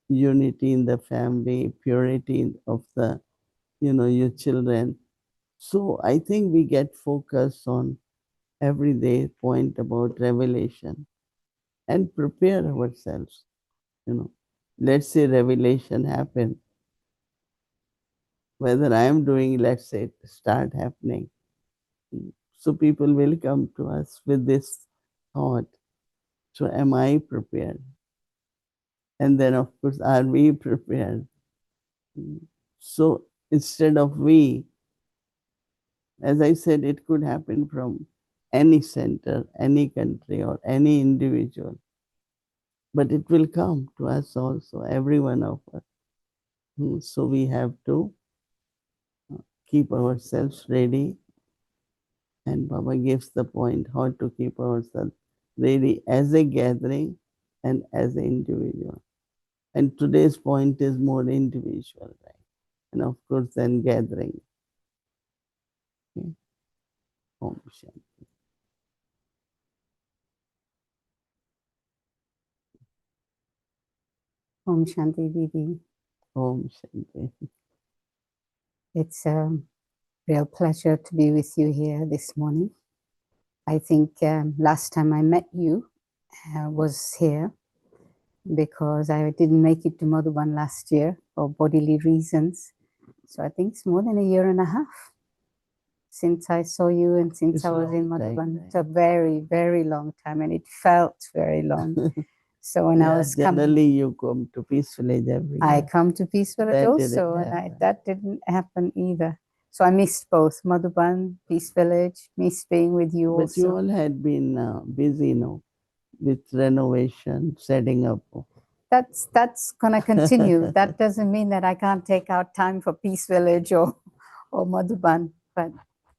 unity in the family, purity of the, your children. So I think we get focused on everyday point about revelation and prepare ourselves. Let's say revelation happen. Whether I am doing, let's say, start happening. So people will come to us with this thought. So am I prepared? And then of course, are we prepared? So instead of we, as I said, it could happen from any center, any country, or any individual. But it will come to us also, every one of us. So we have to keep ourselves ready. And Baba gives the point how to keep ourselves ready as a gathering and as an individual. And today's point is more individual, right? And of course, then gathering. Okay. Om Shanti. Om Shanti Didi. Om Shanti. It's a real pleasure to be with you here this morning. I think last time I met you was here because I didn't make it to Madhuban last year for bodily reasons. So I think it's more than a year and a half since I saw you and since It's I was in long Madhuban. time. It's a very, very long time, and it felt very long. So when I was generally you come to Peace Village every I year. come to Peace Village That also, didn't and happen. that didn't happen either. So I missed both Madhuban, Peace Village, missed being with you But also. you all had been busy, with renovation, setting up. That's gonna continue. That doesn't mean that I can't take out time for Peace Village or Madhuban. But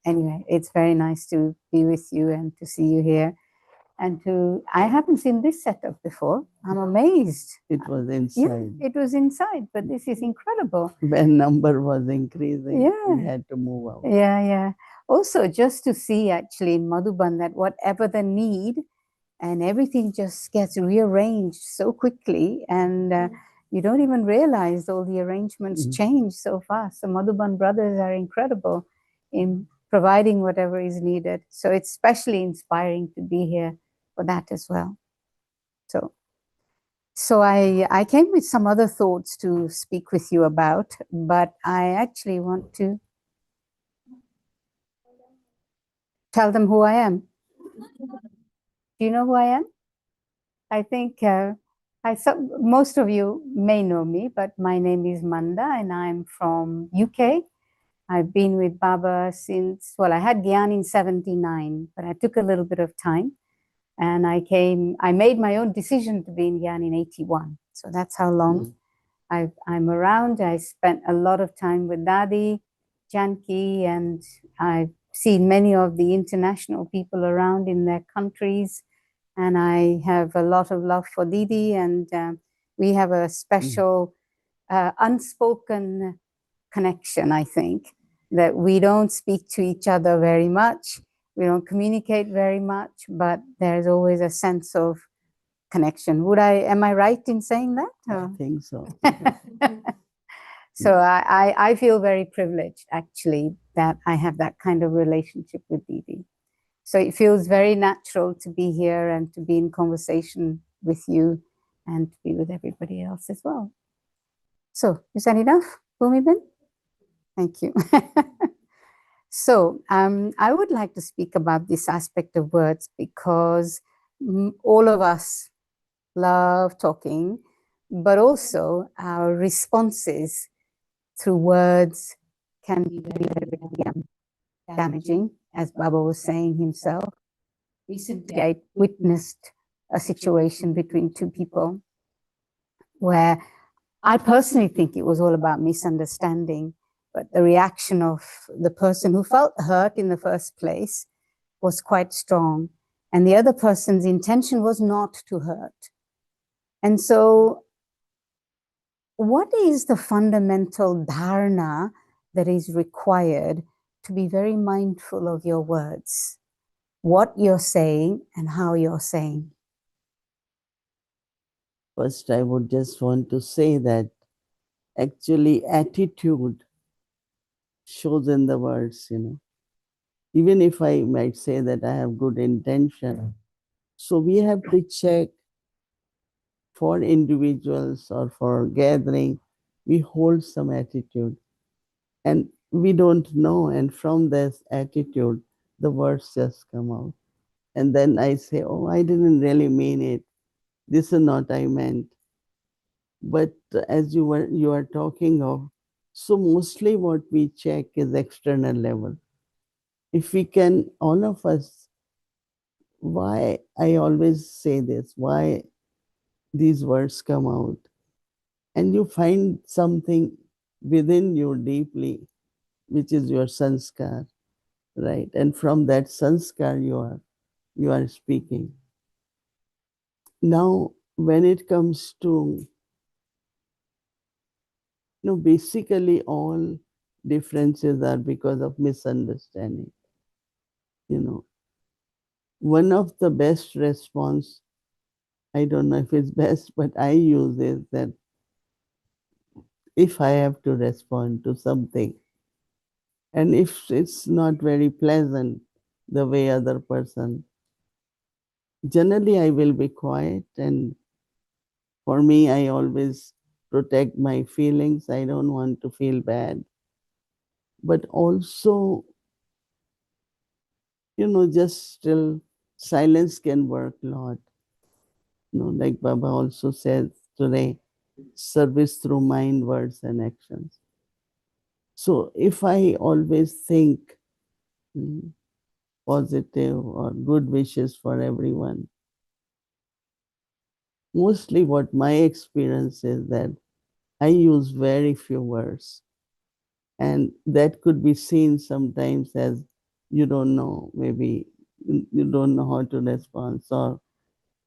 anyway, it's very nice to be with you and to see you here. And I haven't seen this setup before. I'm amazed. It was Yeah, inside. it was inside, but this is incredible. When number was increasing, Yeah. we had to move out. Yeah. Also, just to see actually in Madhuban that whatever the need, and everything just gets rearranged so quickly, and you don't even realize all the arrangements change so fast. The Madhuban brothers are incredible in providing whatever is needed. So it's especially inspiring to be here for that as well. So I came with some other thoughts to speak with you about, but I actually want to tell them who I am. Do you know who I am? I think most of you may know me, but my name is Manda and I'm from UK. I've been with Baba since, I had Gyan in 79, but I took a little bit of time and I made my own decision to be in Gyan in 81. So that's how long I'm around. I spent a lot of time with Dadi, Janki, and I've seen many of the international people around in their countries. And I have a lot of love for Didi, and we have a special unspoken connection, I think, that we don't speak to each other very much. We don't communicate very much, but there's always a sense of connection. Am I right in saying that? I think so. So I feel very privileged, actually, that I have that kind of relationship with Didi. So it feels very natural to be here and to be in conversation with you and to be with everybody else as well. So is that enough, Bhumibin? Thank you. So I would like to speak about this aspect of words because all of us love talking, but also our responses through words can be very, very damaging, as Baba was saying himself. Recently, I witnessed a situation between two people where I personally think it was all about misunderstanding, but the reaction of the person who felt hurt in the first place was quite strong, and the other person's intention was not to hurt. And so what is the fundamental dharana that is required to be very mindful of your words, what you're saying and how you're saying? First, I would just want to say that actually attitude shows in the words, Even if I might say that I have good intention, so we have to check for individuals or for gathering, we hold some attitude and we don't know. And from this attitude, the words just come out. And then I say, oh, I didn't really mean it. This is not I meant. But as you are talking of, so mostly what we check is external level. If we can, all of us, why I always say this, why these words come out, and you find something within you deeply, which is your sanskar, right? And from that sanskar you are speaking. Now, when it comes to, basically all differences are because of misunderstanding. you know, one of the best response, I don't know if it's best, but I use is that if I have to respond to something, and if it's not very pleasant the way other person, generally I will be quiet. And for me, I always protect my feelings. I don't want to feel bad. But also, just still silence can work a lot. Like Baba also says today, service through mind, words, and actions. So if I always think mm, positive or good wishes for everyone, mostly what my experience is that I use very few words. And that could be seen sometimes as you don't know, maybe you don't know how to respond. So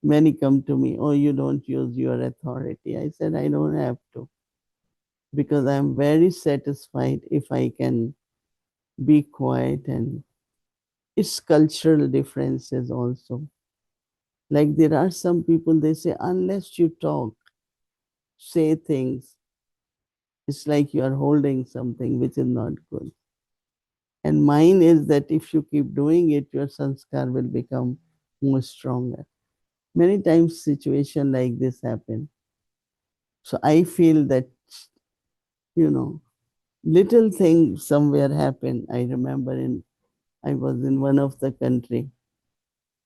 many come to me, oh, you don't use your authority. I said, I don't have to, because I'm very satisfied if I can be quiet. And it's cultural differences also. Like there are some people, they say, unless you talk, say things, it's like you are holding something which is not good. And mine is that if you keep doing it, your sanskar will become more stronger. Many times situation like this happen. So I feel that, you know, little thing somewhere happened. I remember I was in one of the country.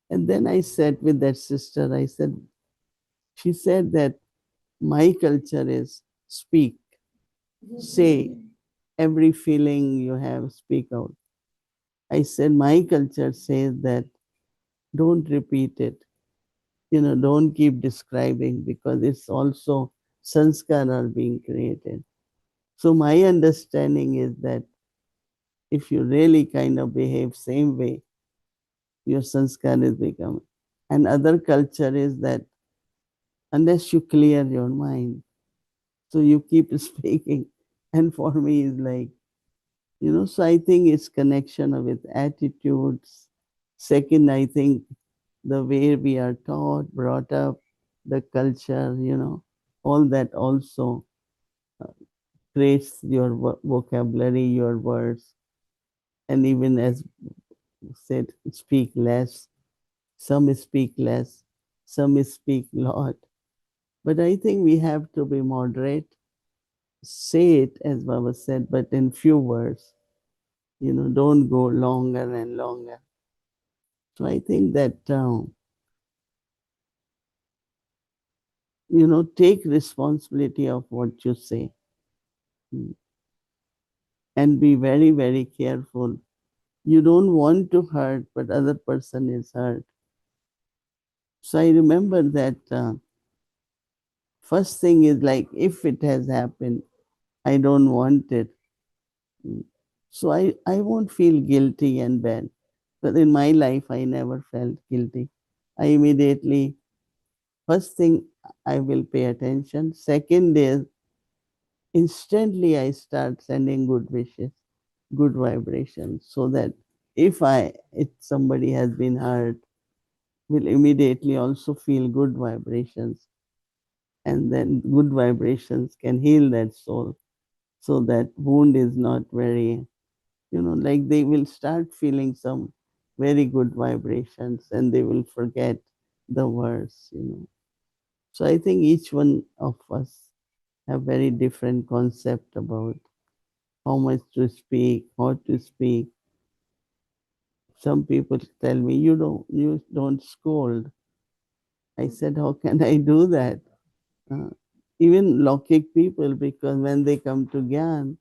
And then I sat with that sister. She said that my culture is speak, say every feeling you have, speak out. I said, my culture says that don't repeat it. Don't keep describing, because it's also sanskar are being created. So my understanding is that if you really kind of behave same way, your sanskar is becoming. And other culture is that unless you clear your mind, so you keep speaking. And for me is like, so I think it's connection with attitudes. Second, I think the way we are taught, brought up, the culture, all that also uh, creates your vocabulary, your words, and even as said, speak less. Some speak less, some speak lot. But I think we have to be moderate, say it as Baba said, but in few words. Don't go longer and longer. So I think that take responsibility of what you say, mm, and be very, very careful. You don't want to hurt, but other person is hurt. So I remember that first thing is like, if it has happened, I don't want it. Mm. So I won't feel guilty and bad. But in my life, I never felt guilty. I immediately, first thing, I will pay attention. Second is, instantly I start sending good wishes, good vibrations, so that if somebody has been hurt, will immediately also feel good vibrations, and then good vibrations can heal that soul, so that wound is not very, like they will start feeling some very good vibrations, and they will forget the words. So I think each one of us have very different concept about how much to speak, how to speak. Some people tell me, you don't scold. I said, how can I do that? Uh, Even Lokik people, because when they come to Gyan,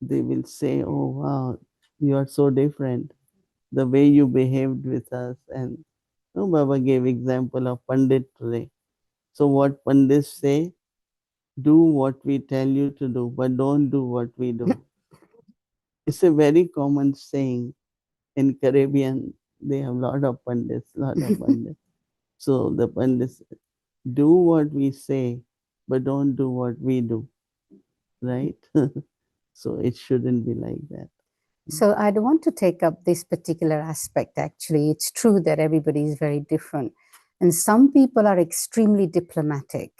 they will say, oh wow, you are so different. The way you behaved with us. And Baba gave example of Pandit today. So what Pandits say, do what we tell you to do, but don't do what we do. It's a very common saying in Caribbean. They have lot of pandits. So the pandits do what we say, but don't do what we do, right? So it shouldn't be like that. So I don't want to take up this particular aspect. Actually, it's true that everybody is very different, and some people are extremely diplomatic.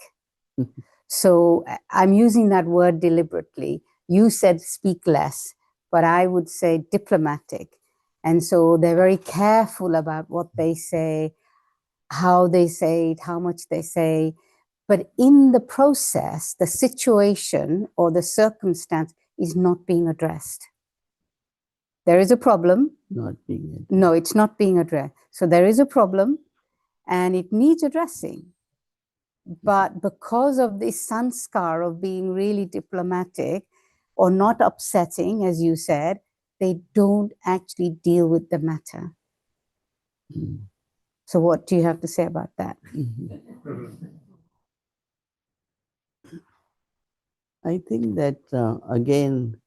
So I'm using that word deliberately. You said speak less, but I would say diplomatic. And so they're very careful about what they say, how they say it, how much they say. But in the process, the situation or the circumstance is not being addressed. There is a problem. Not being addressed. No, it's not being addressed. So there is a problem and it needs addressing. But because of this sanskar of being really diplomatic or not upsetting, as you said, they don't actually deal with the matter. So what do you have to say about that? I think that again,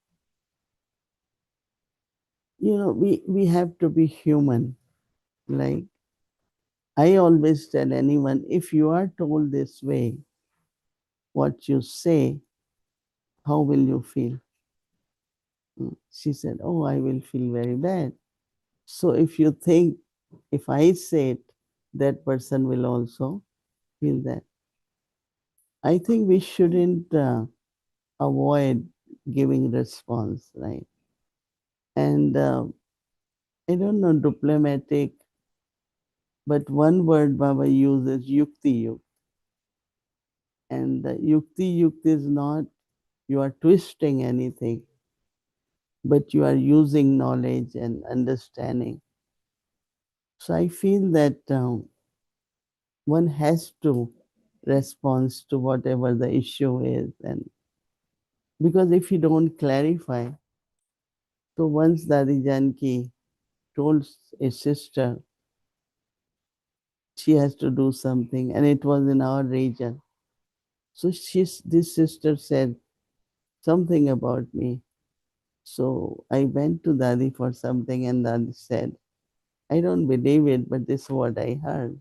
we have to be human. Like I always tell anyone, if you are told this way, what you say, how will you feel? She said, oh, I will feel very bad. So if you think, if I say it, that person will also feel that. I think we shouldn't avoid giving response, right? And I don't know diplomatic, but one word Baba uses, yukti yuk. And yukti yuk is not you are twisting anything, but you are using knowledge and understanding. So I feel that one has to respond to whatever the issue is, and because if you don't clarify, so once Dadi Janki told a sister she has to do something, and it was in our region. So this sister said something about me. So I went to Dadi for something, and Dadi said, I don't believe it, but this is what I heard.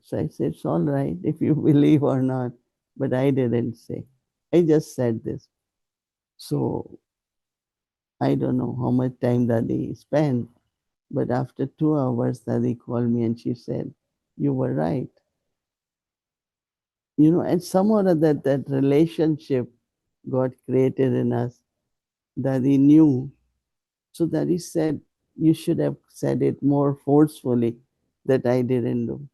So I said, it's all right if you believe or not, but I didn't say. I just said this. So I don't know how much time Dadi spent, but after 2 hours, Dadi called me and she said, you were right. And somehow that relationship got created in us. Dadi knew. So Dadi said, you should have said it more forcefully that I didn't do.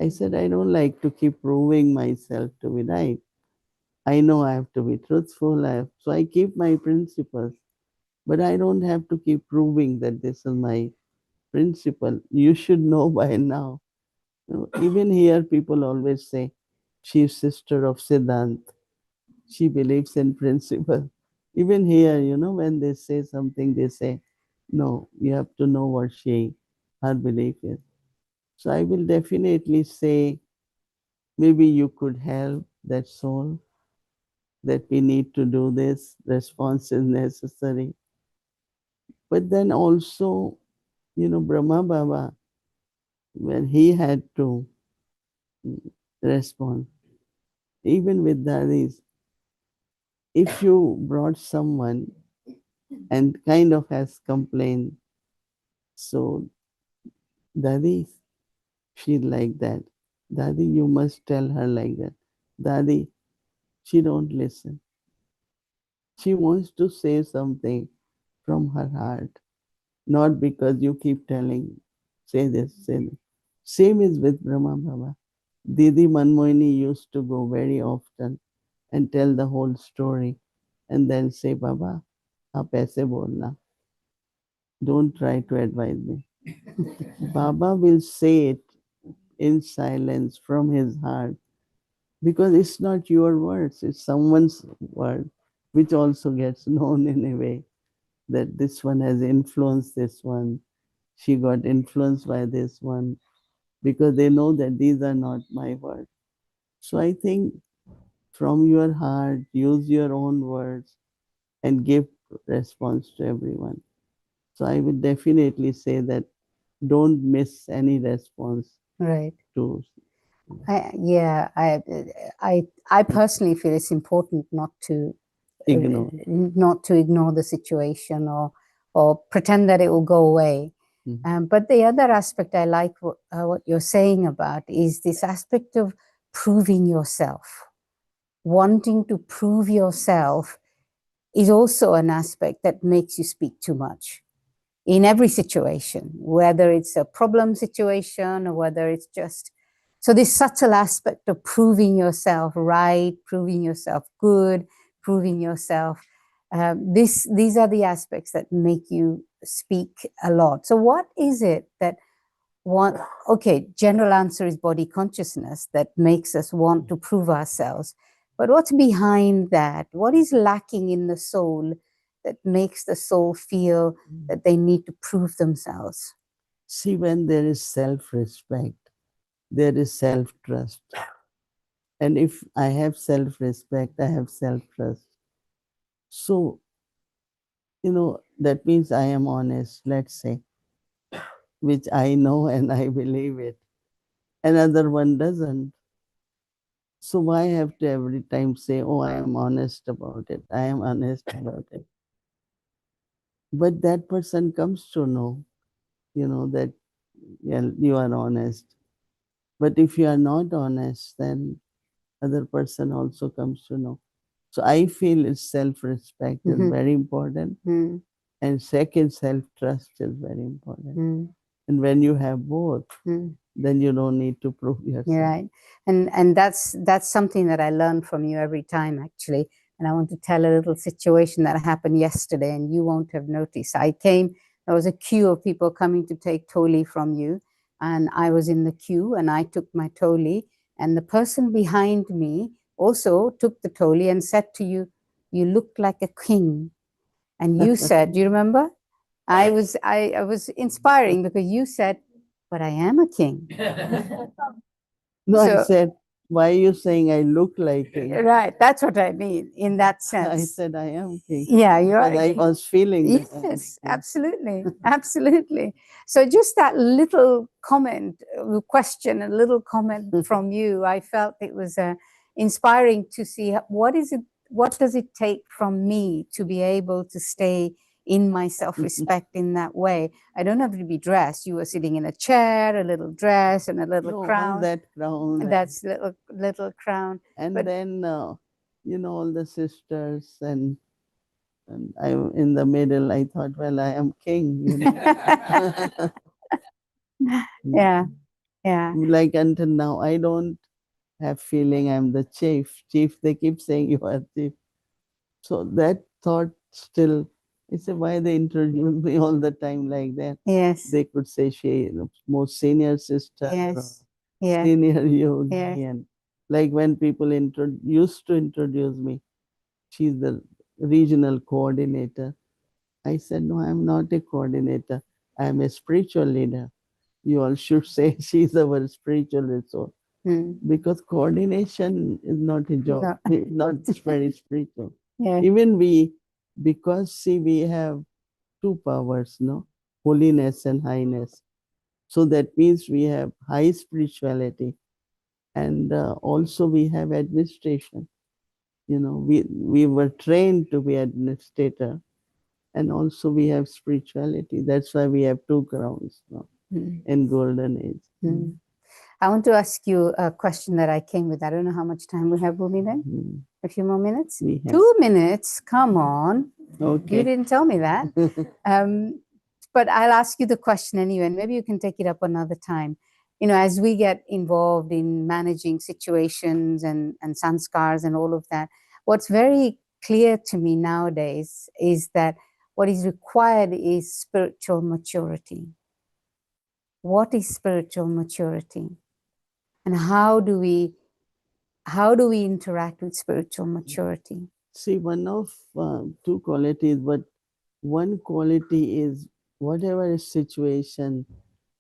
I said, I don't like to keep proving myself to be right. I know I have to be truthful. So I keep my principles, but I don't have to keep proving that this is my principle. You should know by now. Even here, people always say, she's sister of Siddhant. She believes in principle. Even here, when they say something, they say, no, you have to know what her belief is. So I will definitely say, maybe you could help that soul, that we need to do this, response is necessary. But then also, Brahma Baba, when he had to respond, even with Dadis, if you brought someone and kind of has complained, so Dadis, she like that. Daddy, you must tell her like that. Daddy, she don't listen. She wants to say something from her heart, not because you keep telling, say this, say this. Same is with Brahma Baba. Didi Manmohini used to go very often and tell the whole story and then say, Baba, aap aise bolna. Don't try to advise me. Baba will say it in silence from his heart because it's not your words, it's someone's word, which also gets known in a way that this one has influenced this one. She got influenced by this one because they know that these are not my words. So I think from your heart, use your own words and give response to everyone. So I would definitely say that don't miss any response Right. to. I personally feel it's important not to ignore. Not to ignore the situation or pretend that it will go away. But the other aspect I like what you're saying about is this aspect of proving yourself. Wanting to prove yourself is also an aspect that makes you speak too much in every situation, whether it's a problem situation or whether it's just... So this subtle aspect of proving yourself right, proving yourself good, proving yourself, these are the aspects that make you speak a lot. So what is it that general answer is body consciousness that makes us want to prove ourselves. But what's behind that? What is lacking in the soul that makes the soul feel that they need to prove themselves? See, when there is self-respect, there is self-trust. And if I have self-respect, I have self-trust. So, that means I am honest, let's say, which I know and I believe it. Another one doesn't. So why have to every time say, oh, I am honest about it. I am honest about it. But that person comes to know, that you are honest. But if you are not honest, then other person also comes to know. So I feel it's self-respect is very important. And second, self-trust is very important. And when you have both, then you don't need to prove yourself. You're right. And that's something that I learn from you every time, actually. And I want to tell a little situation that happened yesterday, and you won't have noticed. There was a queue of people coming to take toli from you, and I was in the queue, and I took my toli, and the person behind me also took the toli and said to you, you look like a king. And you said, do you remember? I was inspiring because you said, but I am a king. No, I said, why are you saying I look like king? Right, that's what I mean, in that sense. I said I am king. Yeah, you're right. I was feeling that. Yes, absolutely, absolutely. So just that little comment, question, a little comment from you, I felt it was inspiring to see what does it take from me to be able to stay in my self-respect in that way. I don't have to be dressed. You were sitting in a chair, a little dress and a little crown. That crown. That's little crown. And then, all the sisters and I'm in the middle. I thought, well, I am king. Yeah. Like until now, I don't have feeling I'm the chief. Chief, they keep saying you are chief. So that thought still, I say, why they introduce me all the time like that? Yes. They could say she most senior sister, Yes. senior yogi. Yes. And like when people used to introduce me, she's the regional coordinator. I said, no, I'm not a coordinator. I'm a spiritual leader. You all should say she's our spiritual resource. Because coordination is not a job, not very spiritual. Yes. Even because we have two powers, holiness and highness. So that means we have high spirituality and also we have administration. We were trained to be administrator and also we have spirituality. That's why we have two crowns in golden age. I want to ask you a question that I came with. I don't know how much time we have, Bhumi. A few more minutes? 2 minutes, come on. Okay. You didn't tell me that. But I'll ask you the question anyway, and maybe you can take it up another time. As we get involved in managing situations and sanskars and all of that, what's very clear to me nowadays is that what is required is spiritual maturity. What is spiritual maturity? And how do we interact with spiritual maturity? See, one of two qualities, but one quality is whatever situation,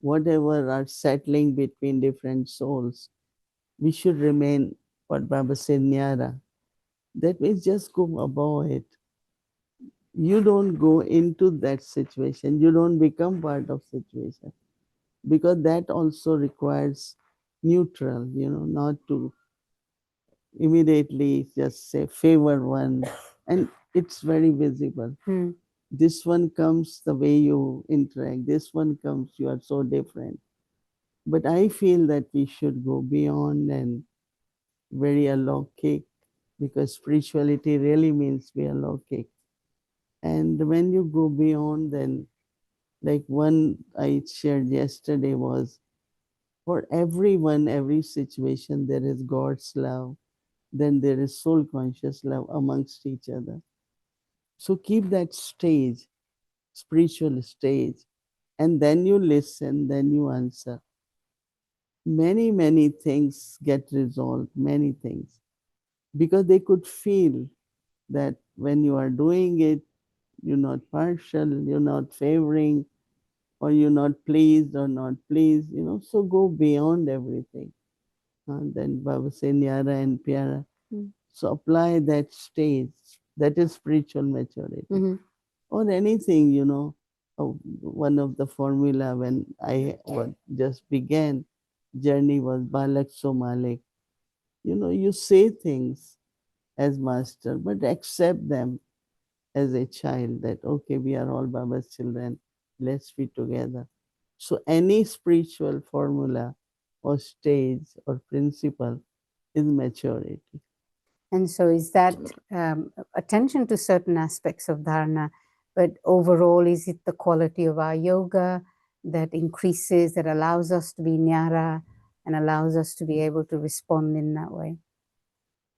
whatever are settling between different souls, we should remain, what Baba said, nyara. That means just go above it. You don't go into that situation. You don't become part of situation. Because that also requires neutral, not to immediately just say favor one and it's very visible. This one comes the way you interact, this one comes, you are so different. But I feel that we should go beyond and very alokik, because spirituality really means be alokik. And when you go beyond, then like one I shared yesterday was, for everyone, every situation, there is God's love, then there is soul conscious love amongst each other. So keep that stage, spiritual stage, and then you listen, then you answer. Many things get resolved, many things, because they could feel that when you are doing it, you're not partial, you're not favoring, or you're not pleased or not pleased, so go beyond everything. And then Baba say Nyara and Pyara. So apply that stage, that is spiritual maturity. Or anything, one of the formula when I just began journey was Balak So Malik. You say things as master, but accept them as a child, that okay, we are all Baba's children, let's be together. So any spiritual formula or stage or principle is maturity. And so is that attention to certain aspects of dharana, but overall, is it the quality of our yoga that increases, that allows us to be nyara and allows us to be able to respond in that way?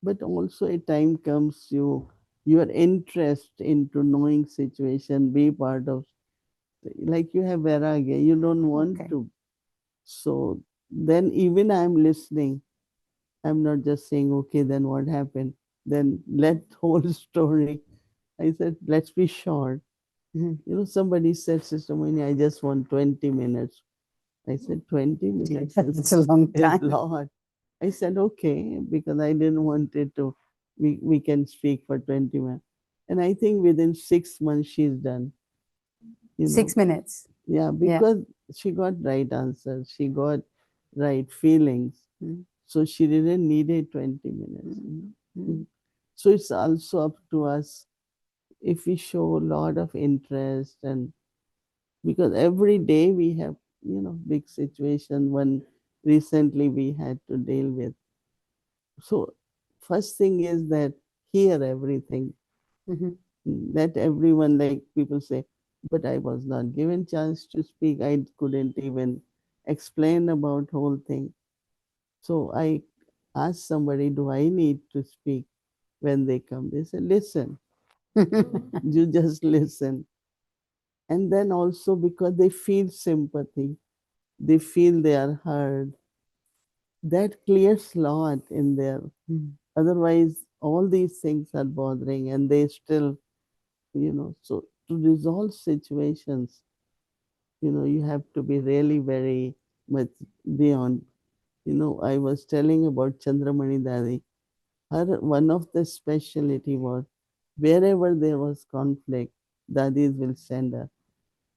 But also a time comes, your interest into knowing situation, be part of, like you have vairagya, you don't want to. So then even I'm listening, I'm not just saying, okay, then what happened? Then let whole story. I said, let's be short. Somebody said, Sister Mohini, I just want 20 minutes. I said, 20 minutes? It's a long time. It's a lot. I said, okay, because I didn't want it to, we can speak for 20 minutes. And I think within 6 months, she's done. 6 minutes. Yeah, because she got right answers. She got right feelings. So she didn't need it 20 minutes. So it's also up to us if we show a lot of interest, and because every day we have, big situation. One recently we had to deal with. So first thing is that hear everything. Let everyone, like people say, but I was not given chance to speak. I couldn't even explain about whole thing. So I asked somebody, do I need to speak when they come? They said, listen. You just listen. And then also because they feel sympathy, they feel they are heard. That clears lot in there. Otherwise, all these things are bothering and they still, so to resolve situations, you have to be really very much beyond. I was telling about Chandramani Dadi. One of the speciality was wherever there was conflict, Dadis will send her,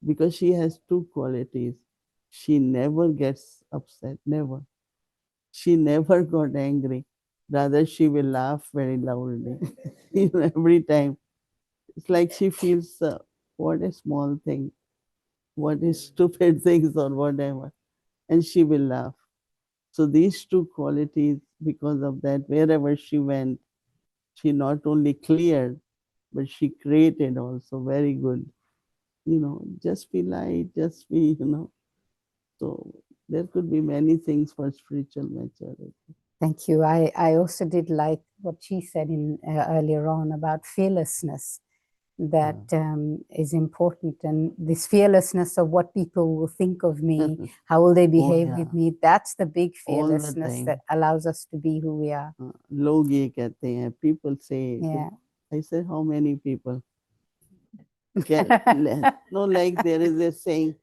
because she has two qualities. She never gets upset, never. She never got angry. Rather, she will laugh very loudly. Every time. It's like she feels, what a small thing, what is stupid things or whatever, and she will laugh. So these two qualities, because of that, wherever she went, she not only cleared, but she created also very good. Just be light, just be, So there could be many things for spiritual maturity. Thank you. I also did like what she said in earlier on about fearlessness. That is important, and this fearlessness of what people will think of me, how will they behave with me, that's the big fearlessness that allows us to be who we are. Log ye kehte hain, people say, I say, how many people? No, like there is a saying,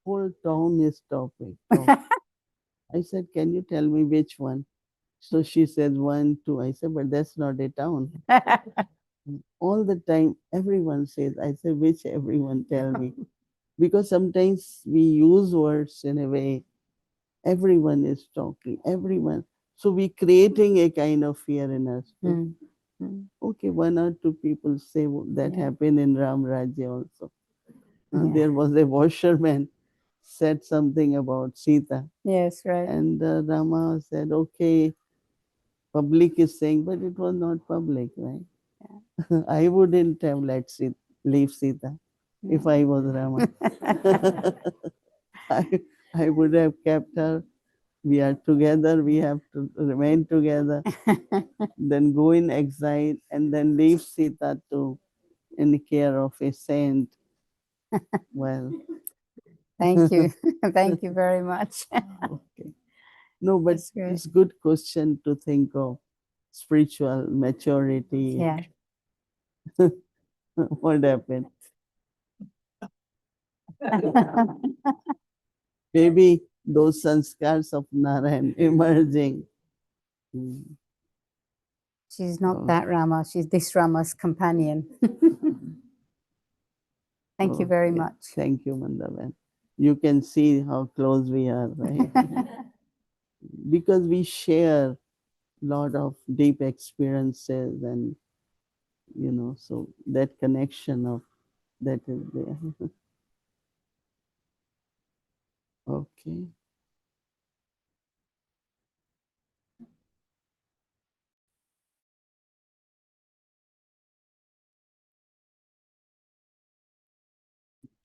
whole town is talking. I said, can you tell me which one? So she said 1, 2. I said, but that's not a town. All the time, everyone says. I say, which everyone, tell me. Because sometimes we use words in a way, everyone is talking, everyone. So we creating a kind of fear in us. Okay, one or two people say that Yeah. happened in Ram Rajya also. Yeah. There was a washerman said something about Sita, Yes, right. and Rama said, "Okay, public is saying," but it was not public, right? I wouldn't have let leave Sita if I was Rama. I, I would have kept her. We are together. We have to remain together. Then go in exile and then leave Sita to in the care of a saint. Well, Thank you. Thank you very much. okay. No, but That's great. it's good question to think of spiritual maturity. Yeah. What happened? Maybe those sanskars of Narayan emerging. Hmm. She's not Oh, that Rama. She's this Rama's companion. Thank you very okay. much. Thank you, Mandavan. You can see how close we are, right? Because we share a lot of deep experiences, and so that connection of that is there. Okay.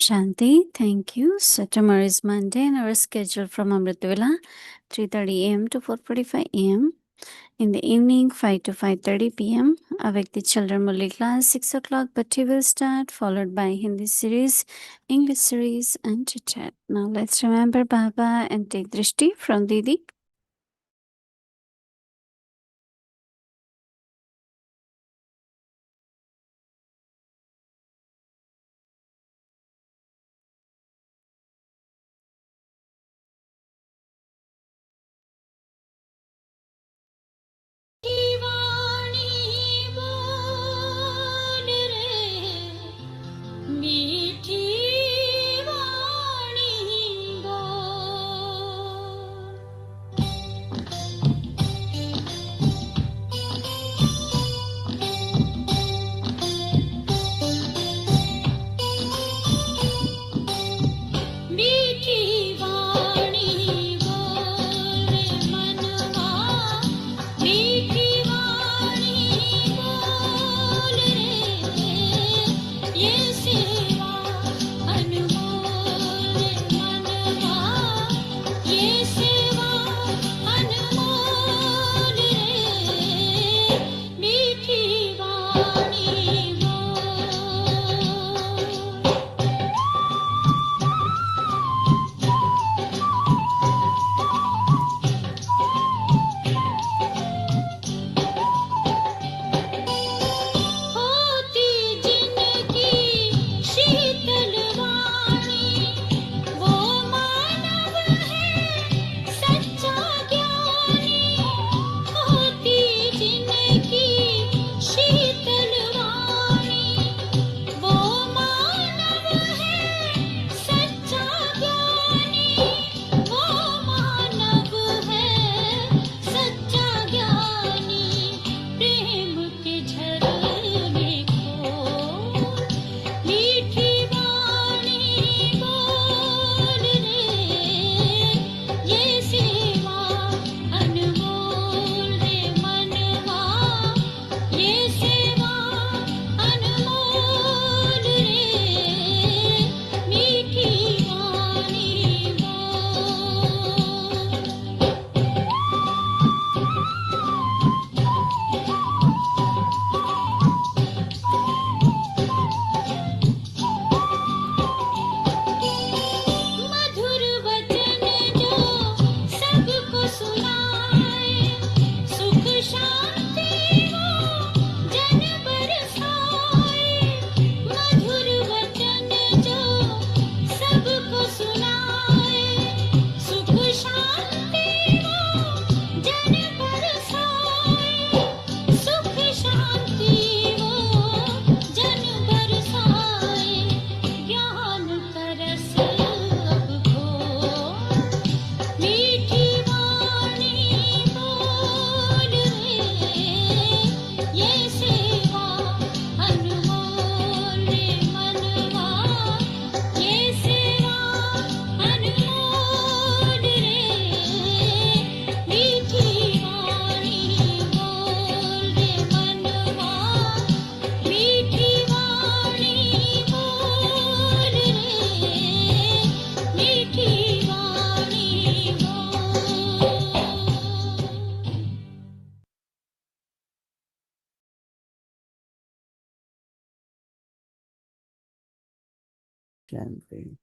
Shanti, thank you. So tomorrow is Monday and our schedule from Amritwala, 3:30 a.m. to 4:45 a.m. In the evening, 5 to 5:30 p.m. Awake the Children Murli class, 6 o'clock, Bhatti will start, followed by Hindi series, English series, and chit-chat. Now let's remember Baba and take Drishti from Didi. वाणी बोल रे मीठी वाणी बोल Shanti.